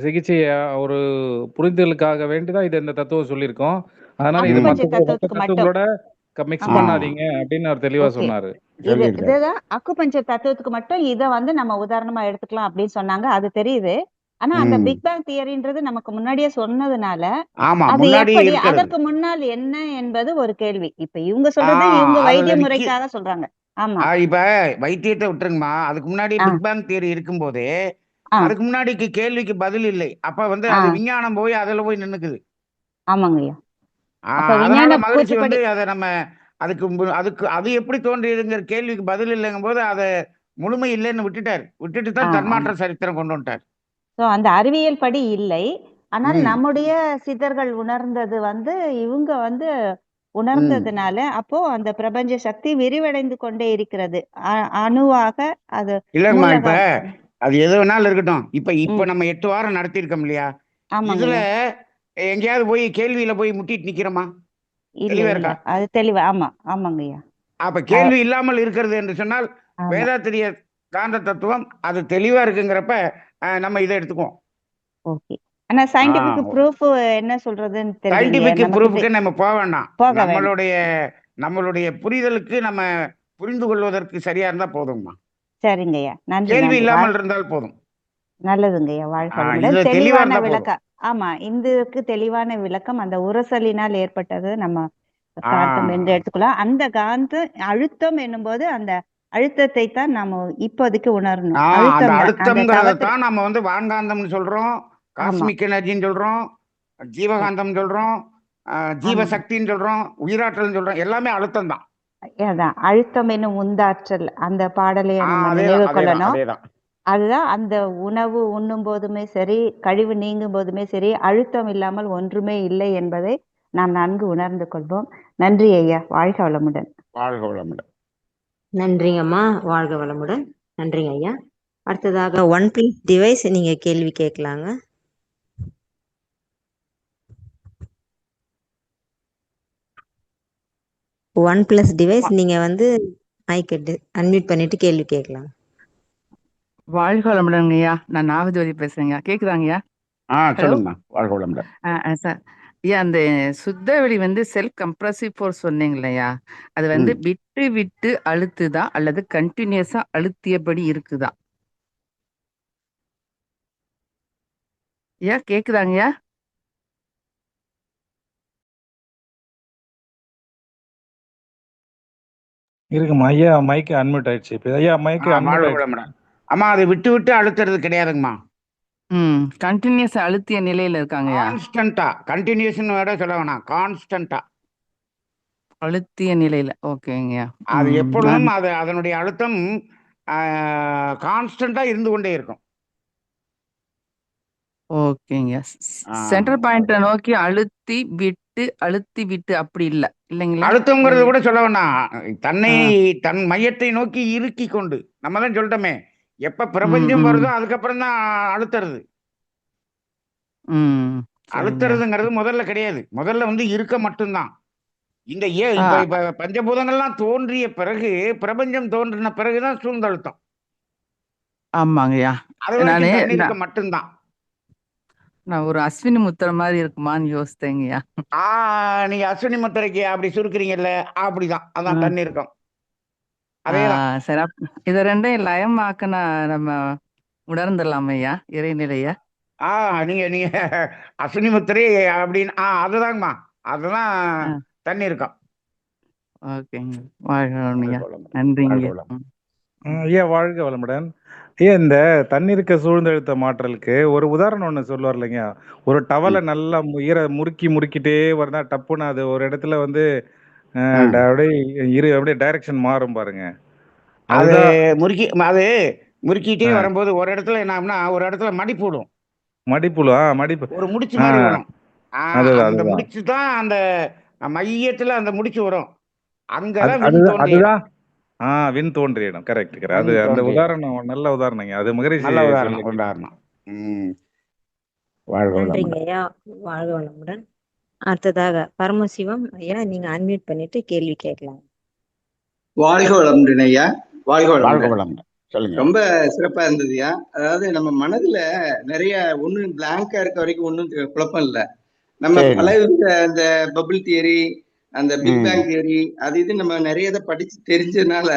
சிகிச்சைய ஒரு புரிதலுக்காக வேண்டி தான் இந்த தத்துவம் சொல்லியிருக்கோம். அதனால இத ம் அக்குபஞ்சர் மத்த மத்த தத்துவத்துக்கு மட்டும். தத்துவங்களோட மிக்ஸ் ஆ. பண்ணாதீங்க அப்படின்னு அவர் தெளிவா ஓகே. சொன்னாரு. சொல்லியிருக்காரு. இதுதான் அக்குபஞ்சர் தத்துவத்துக்கு மட்டும் இத நம்ம உதாரணமா எடுத்துக்கலாம் அப்படின்னு சொன்னாங்க. அது தெரியுது. ஆனா அந்த ம் பிக் பேங் தியரின்றது நமக்கு முன்னாடியே சொன்னதுனால, ஆமா, அது முன்னாடி எப்படி இருக்கிறது. அதற்கு முன்னால் என்ன என்பது ஒரு கேள்வி. இப்ப இவங்க சொல்றது இவங்க அதுல வைத்திய நிக்கி முறைக்காக சொல்றாங்க. ஆமா. இப்ப வைத்தியத்தை விட்டுருங்கம்மா. அதுக்கு முன்னாடி ஆ, பிக் பேங் தியரி இருக்கும்போதே, ஆ, அதுக்கு முன்னாடிக்கு கேள்விக்கு பதில் இல்லை. அப்ப வந்து ஆ. அது விஞ்ஞானம் போய் அதுல போய் நின்னுக்குது. ஆமாங்கய்யா. அப்ப அதனால விஞ்ஞான மகரிஷி வந்து கூற்றுப்படி அத நம்ம அதுக்கு அது எப்படி தோன்றியதுங்கிற கேள்விக்கு பதில் இல்லைங்கும்போது அத முழுமை இல்லைன்னு விட்டுட்டாரு. விட்டுட்டு ஆ, தான் ஆமா. தன்மாற்ற சரித்திரம் கொண்டு வந்துட்டார். சோ அந்த அறிவியல் படி இல்லை. ஆனால் ம் நம்முடைய சித்தர்கள் உணர்ந்தது இவங்க ம் உணர்ந்ததுனால, அப்போ அந்த பிரபஞ்ச சக்தி விரிவடைந்து கொண்டே இருக்கிறது. அணுவாக அது இல்லங்கம்மா, இப்ப மூலகம். அது எது வேணாலும் இருக்கட்டும். இப்ப இப்ப ம். நம்ம 8 வாரம் நடத்தியிருக்கோம் இல்லையா? இதுல ஆமாங்கய்யா. எங்கேயாவது போய் கேள்வியில போய் முட்டிட்டு நிக்கிறோமா? இல்ல, தெளிவா இல்ல. இருக்கா? அது தெளிவா ஆமா. ஆமாங்கய்யா. அப்ப அ கேள்வி இல்லாமல் இருக்கிறது என்று சொன்னால், ஆமா. வேதாத்திரிய காந்த தத்துவம் அது தெளிவா இருக்குங்கிறப்ப, நம்ம இத எடுத்துக்குவோம். ஓகே. ஆனா ஆ சயின்டிஃபிக் ப்ரூஃப் என்ன சொல்றதுன்னு தெரியலைங்கய்யா. சயின்டிஃபிக் நமக்கு ப்ரூஃப்க்கு நம்ம போ வேண்டாம். போக வேண்டாம். நம்மளுடைய நம்மளுடைய புரிதலுக்கு நம்ம புரிந்து கொள்வதற்கு சரியா இருந்தா போதும்மா. சரிங்கய்யா. நன்றி, கேள்வி நன்றி. இல்லாமல் இருந்தால் போதும். நல்லதுங்கய்யா. வாழ்க வளமுடன். இதுல தெளிவா தெளிவான இருந்தா போதும். விளக்கம். ஆமா. இதுக்கு தெளிவான விளக்கம் அந்த உரசலினால் ஏற்பட்டது நம்ம ஆ காந்தம் என்று எடுத்துக்கலாம். அந்த அழுத்தம் என்னும்போது அந்த அழுத்தத்தை தான் நாம இப்போதைக்கு உணரணும். அந்த அழுத்தம் தான். அந்த அழுத்தம்ங்கிறத தவத்திற்கு தான் நம்ம வந்து வான்காந்தம்னு சொல்றோம். ஆமா, காஸ்மிக் எனர்ஜின்னு சொல்றோம். ஜீவகாந்தம் சொல்றோம். ஆமா. ஜீவசக்தின்னு சொல்றோம். உயிராற்றல்னு சொல்றோம். எல்லாமே அழுத்தம் தான். அதான் அழுத்தம் என்னும் உந்தாற்றல் அந்த பாடலையே நம்ம அதேதான், நினைவு அதேதான், கொள்ளணும். அதேதான். அதுதான் அந்த உணவு உண்ணும் போதுமே சரி, கழிவு நீங்கும் போதுமே சரி, அழுத்தம் இல்லாமல் ஒன்றுமே இல்லை என்பதை நாம் நன்கு உணர்ந்து கொள்வோம். நன்றி ஐயா. வாழ்க வளமுடன். வாழ்க வளமுடன். நன்றிங்கம்மா. வாழ்க வளமுடன். நன்றிங்க ஐயா. அடுத்ததாக ஒன் பிளஸ் டிவைஸ் நீங்க கேள்வி கேட்கலாங்க. ஒன் பிளஸ் டிவைஸ் நீங்க மைக் அன்மியூட் பண்ணிட்டு கேள்வி கேட்கலாம். வாழ்க வளமுடன்ங்கய்யா. நான் நாகஜோதி பேசுறேங்க. கேக்குதாங்கய்யா? ஹலோ. சொல்லுங்கம்மா. வாழ்க வளமுடன். சார். ஐயா, அந்த சுத்த வெளி செல்ஃப் கம்ப்ரசிவ் ஃபோர்ஸ் சொன்னீங்கல்லையா? அது ம். விட்டு விட்டு அழுத்துதா அல்லது கண்டினியூஸா அழுத்தியபடி இருக்குதா? ஐயா கேக்குதாங்கய்யா? இருக்குமா ஐயா? மைக் அன்மியூட் ஆயிடுச்சு. இப்ப ஐயா மைக் அன்மியூட் வாழ்க ஆயிடுச்சு. வளமுடன். அம்மா அது விட்டு விட்டு அழுத்துறது கிடையாதுங்கம்மா. கண்டினியூஸா அழுத்திய நிலையில இருக்காங்கய்யா. கான்ஸ்டன்டா கண்டினியூஷன் வேட சொல்ல வேணாம். கான்ஸ்டன்டா அழுத்திய நிலையில. ஓகேங்கய்யா. அது எப்பொழுதும் நான் அது அதனுடைய அழுத்தம் கான்ஸ்டன்டா இருந்து கொண்டே இருக்கும். ஓகேங்க. ஆ. சென்டர் பாயிண்ட நோக்கி அழுத்தி விட்டு அப்படி இல்லைங்களா? அழுத்தம்ங்கிறது இல்லைங்க. கூட சொல்ல வேணாம். தன்னை ஆ. தன் மையத்தை நோக்கி இறுக்கி கொண்டு நம்ம தான் சொல்லிட்டோமே, எப்ப ம், பிரபஞ்சம் ம், வருதோ அதுக்கப்புறம் தான் அழுத்துறது. ம். சரிங்கய்யா. அழுத்துறதுங்கிறது முதல்ல கிடையாது. முதல்ல இருக்க மட்டும்தான். இந்த ஆ, இப்ப இப்ப பஞ்சபூதங்கள்லாம் தோன்றிய பிறகு, பிரபஞ்சம் தோன்றின பிறகுதான் சூழ்ந்தழுத்தம். ஆமாங்கய்யா. அது நானு வரைக்கும் தண்ணி இருக்க நான் மட்டும்தான். நான் ஒரு அஸ்வினி முத்திர மாரி இருக்குமான்னு யோசித்தேங்கய்யா. நீங்க அஸ்வினி முத்திரைக்கு அப்படி சுருக்குறீங்கல்ல, அப்படிதான். ஆ, அதான் தண்ணி இருக்கும். ஆ, அதேதான். சரி. இத 2யும் லயமாக்குனா நம்ம உணர்ந்துடலாமையா இறைநிலைய? நீங்க நீங்க அஸ்வினி முத்திரை அப்படின்னு அதுதாங்கம்மா. அதுதான் ஆ, தண்ணி இருக்கும். ஓகேங்க. வாழ்க வளமுடன்யா. வாழ்க வளமுடன். வாழ்க நன்றிங்க. வளமுடன். ஐயா வாழ்க வளமுடன். ஐயா இந்த தண்ணீருக்கு சூழ்ந்தழுத்த மாற்றலுக்கு ஒரு உதாரணம் ஒண்ணு சொல்லுவார் இல்லைங்க. ஒரு டவல ம். நல்லா முறுக்கிட்டே வருதா டப்புன்னு அது ஒரு இடத்துல ஆ. அப்படியே டைரக்ஷன் மாறும் பாருங்க. அது அதுதான் அது முறுக்கிட்டே ஆ, வரும்போது ஒரு இடத்துல என்ன ஆகும்னா, ஒரு இடத்துல மடிப்பு விடும். மடிப்புல மடிப்பு. ஒரு முடிச்சு ஆ, மாதிரி வரும். அதுதான் அந்த அதுதான். முடிச்சு தான் அந்த மையத்துல அந்த முடிச்சு வரும். அது அங்கதான் விண் அதுதான் தோன்றிய இடம். அதுதான் விண் தோன்றிய இடம். கரெக்ட். அது விண் அந்த தோன்றிய இடம். உதாரணம் நல்ல உதாரணங்க. அது மகரிஷி நல்ல சொல்லி உதாரணம் உதாரணம். ம். வாழ்க நன்றிங்க வளமுடன். ஐயா. வாழ்க வளமுடன். அடுத்ததாக பரமசிவம் ஐயா, நீங்க அன்மியூட் பண்ணிட்டு கேள்வி கேட்கலாம். வாழ்க வளமுடன் ஐயா. வாழ்க வாழ்க வளமுடன். வளமுடன். சொல்லுங்க. ரொம்ப சிறப்பா இருந்ததுயா. அதாவது நம்ம மனதுல நிறைய ஒண்ணும் பிளாங்கா இருக்க வரைக்கும் ஒண்ணும் குழப்பம் இல்ல. நம்ம சரி. பல அந்த பபிள் தியரி, அந்த பிக் ம். பேங் தியரி, அது இது நம்ம நிறைய இதை படிச்சு தெரிஞ்சதுனால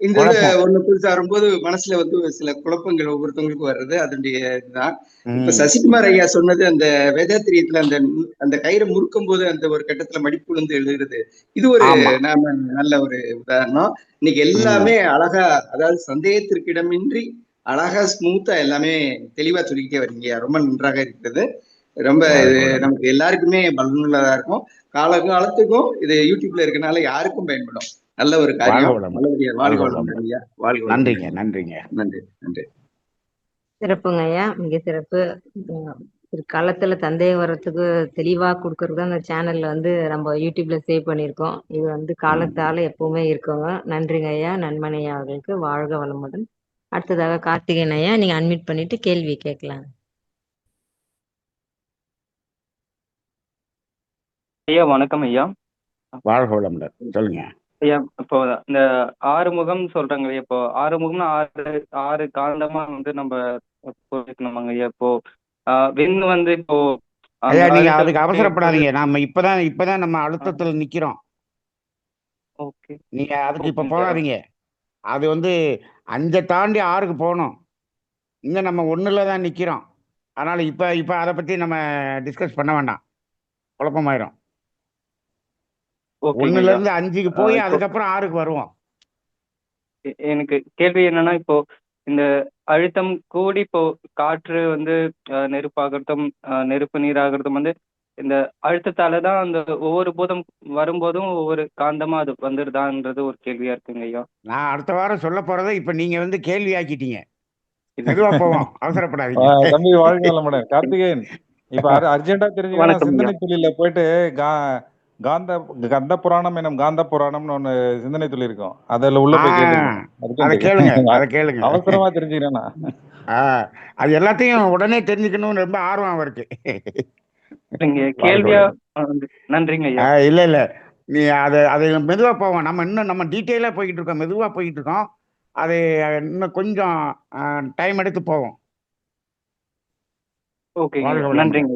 இந்த இது குழப்பம். ஒண்ணு புதுசா வரும்போது மனசுல வந்து சில குழப்பங்கள் ஒவ்வொருத்தவங்களுக்கும் வர்றது அதனுடைய இதுதான். இப்ப ம். சசிகுமார் ஐயா சொன்னது அந்த வேதாத்திரியத்துல அந்த அந்த கயிறை முறுக்கும் போது அந்த ஒரு கட்டத்துல மடிப்பு விழுந்து எழுதுறது, இது ஒரு ஆமா. நாம நல்ல ஒரு உதாரணம். இன்னைக்கு ம். எல்லாமே அழகா, அதாவது சந்தேகத்திற்கு இடமின்றி அழகா ஸ்மூத்தா எல்லாமே தெளிவா சொல்லிக்கிட்டே வரீங்க. ரொம்ப நன்றாக இருக்கிறது. ரொம்ப வாழ்க இது வளமுடன். நமக்கு எல்லாருக்குமே பலனுள்ளதா இருக்கும். காலகாலத்துக்கும் இது யூடியூப்ல இருக்கனால யாருக்கும் பயன்படும். நல்ல ஒரு வாழ்க காரியம். வளமுடன். நல்லபடியா வாழ்க வாழ்க வளமுடன் வளமுடன். ஐயா. வாழ்க நன்றிங்க, வளமுடன். நன்றிங்க. நன்றி, நன்றி. சிறப்புங்க ஐயா, மிக சிறப்பு. பிற்காலத்துல சந்தேகம் வர்றதுக்கு தெளிவா கொடுக்கறது அந்த சேனல்ல வந்து நம்ம யூடியூப்ல சேவ் பண்ணியிருக்கோம். இது வந்து ம். காலத்தால எப்பவுமே இருக்குங்க. நன்றிங்க ஐயா, நன்மணி ஐயா அவர்களுக்கு. வாழ்க வளமுடன். அடுத்ததாக கார்த்திகேயன் ஐயா, நீங்க அன்மியூட் பண்ணிட்டு கேள்வி கேட்கலாம். ஐயா வணக்கம் ஐயா. வாழ்க வளமுடன். சொல்லுங்க. ஐயா இப்போ இந்த ஆறுமுகம் சொல்றாங்க ஐயா. இப்போ ஆறுமுகம்னா ஆறு காந்தமா வந்து நம்ம புரிஞ்சுக்கணுமாங்க ஐயா? இப்போ விண் வந்து இப்போ ஐயா, அந்த நீங்க அதுக்கு அழுத்தம் அவசரப்படாதீங்க. நாம இப்பதான் நம்ம அழுத்தத்துல நிக்கிறோம். ஓகே நீங்க அதுக்கு இப்ப ஓகேங்க ஐயா. போகாதீங்க. அது வந்து 5 தாண்டி 6க்கு போகணும். இன்னும் நம்ம 1ல தான் நிக்கிறோம். அதனால இப்ப அதை பத்தி நம்ம டிஸ்கஸ் பண்ண வேண்டாம். குழப்பமாயிரும். ஓகேங்க 1ல ஐயா. இருந்து 5க்கு போய் இப்போ அதுக்கப்புறம் 6க்கு வருவோம். எனக்கு கேள்வி என்னன்னா, இப்போ இந்த அழுத்தம் கூடி இப்போ காற்று வந்து நெருப்பாகட்டும், நெருப்பு நீராகட்டும் வந்து இந்த அழுத்தத்தால தான் அந்த ஒவ்வொரு பூதம் வரும்போதும் ஒவ்வொரு காந்தமா அது வந்துடுதான்றது ஒரு கேள்வியா இருக்குங்க ஐயா. நான் அடுத்த வாரம் சொல்ல போறதை இப்ப நீங்க வந்து கேள்வி ஆக்கிட்டீங்க. மெதுவா போவோம். அவசரப்படாதீங்க. தம்பி வாழ்க வளமுடன். கார்த்திகேயன், இப்ப அர்ஜென்ட்டா தெரிஞ்சுக்கணும். வணக்கம் ஐயா. சிந்தனை துளியில போயிட்டு கா காந்த கந்த புராணம் எனும் காந்த புராணம்னு ஒண்ணு சிந்தனை துளி இருக்கும். அதுல உள்ள போய் கேட்டுக்கணும். அதை அர்ஜென்ட். கேளுங்க, அதை கேளுங்க. அவசரமா தெரிஞ்சுக்கிறேன்னா. அது எல்லாத்தையும் உடனே தெரிஞ்சுக்கணும்னு ரொம்ப ஆர்வம் அவருக்கு. நீங்க வாழ்க கேள்வியா வளமுடன். நன்றிங்க ஐயா. இல்ல இல்ல, நீ அதை மெதுவா போவோம். நம்ம டீட்டெயிலா போய்கிட்டு இருக்கோம், மெதுவா போய்கிட்டு இருக்கோம். அது இன்னும் கொஞ்சம் டைம் எடுத்து போவோம். ஓகேங்க வாழ்க ஐயா. வளமுடன். நன்றிங்க.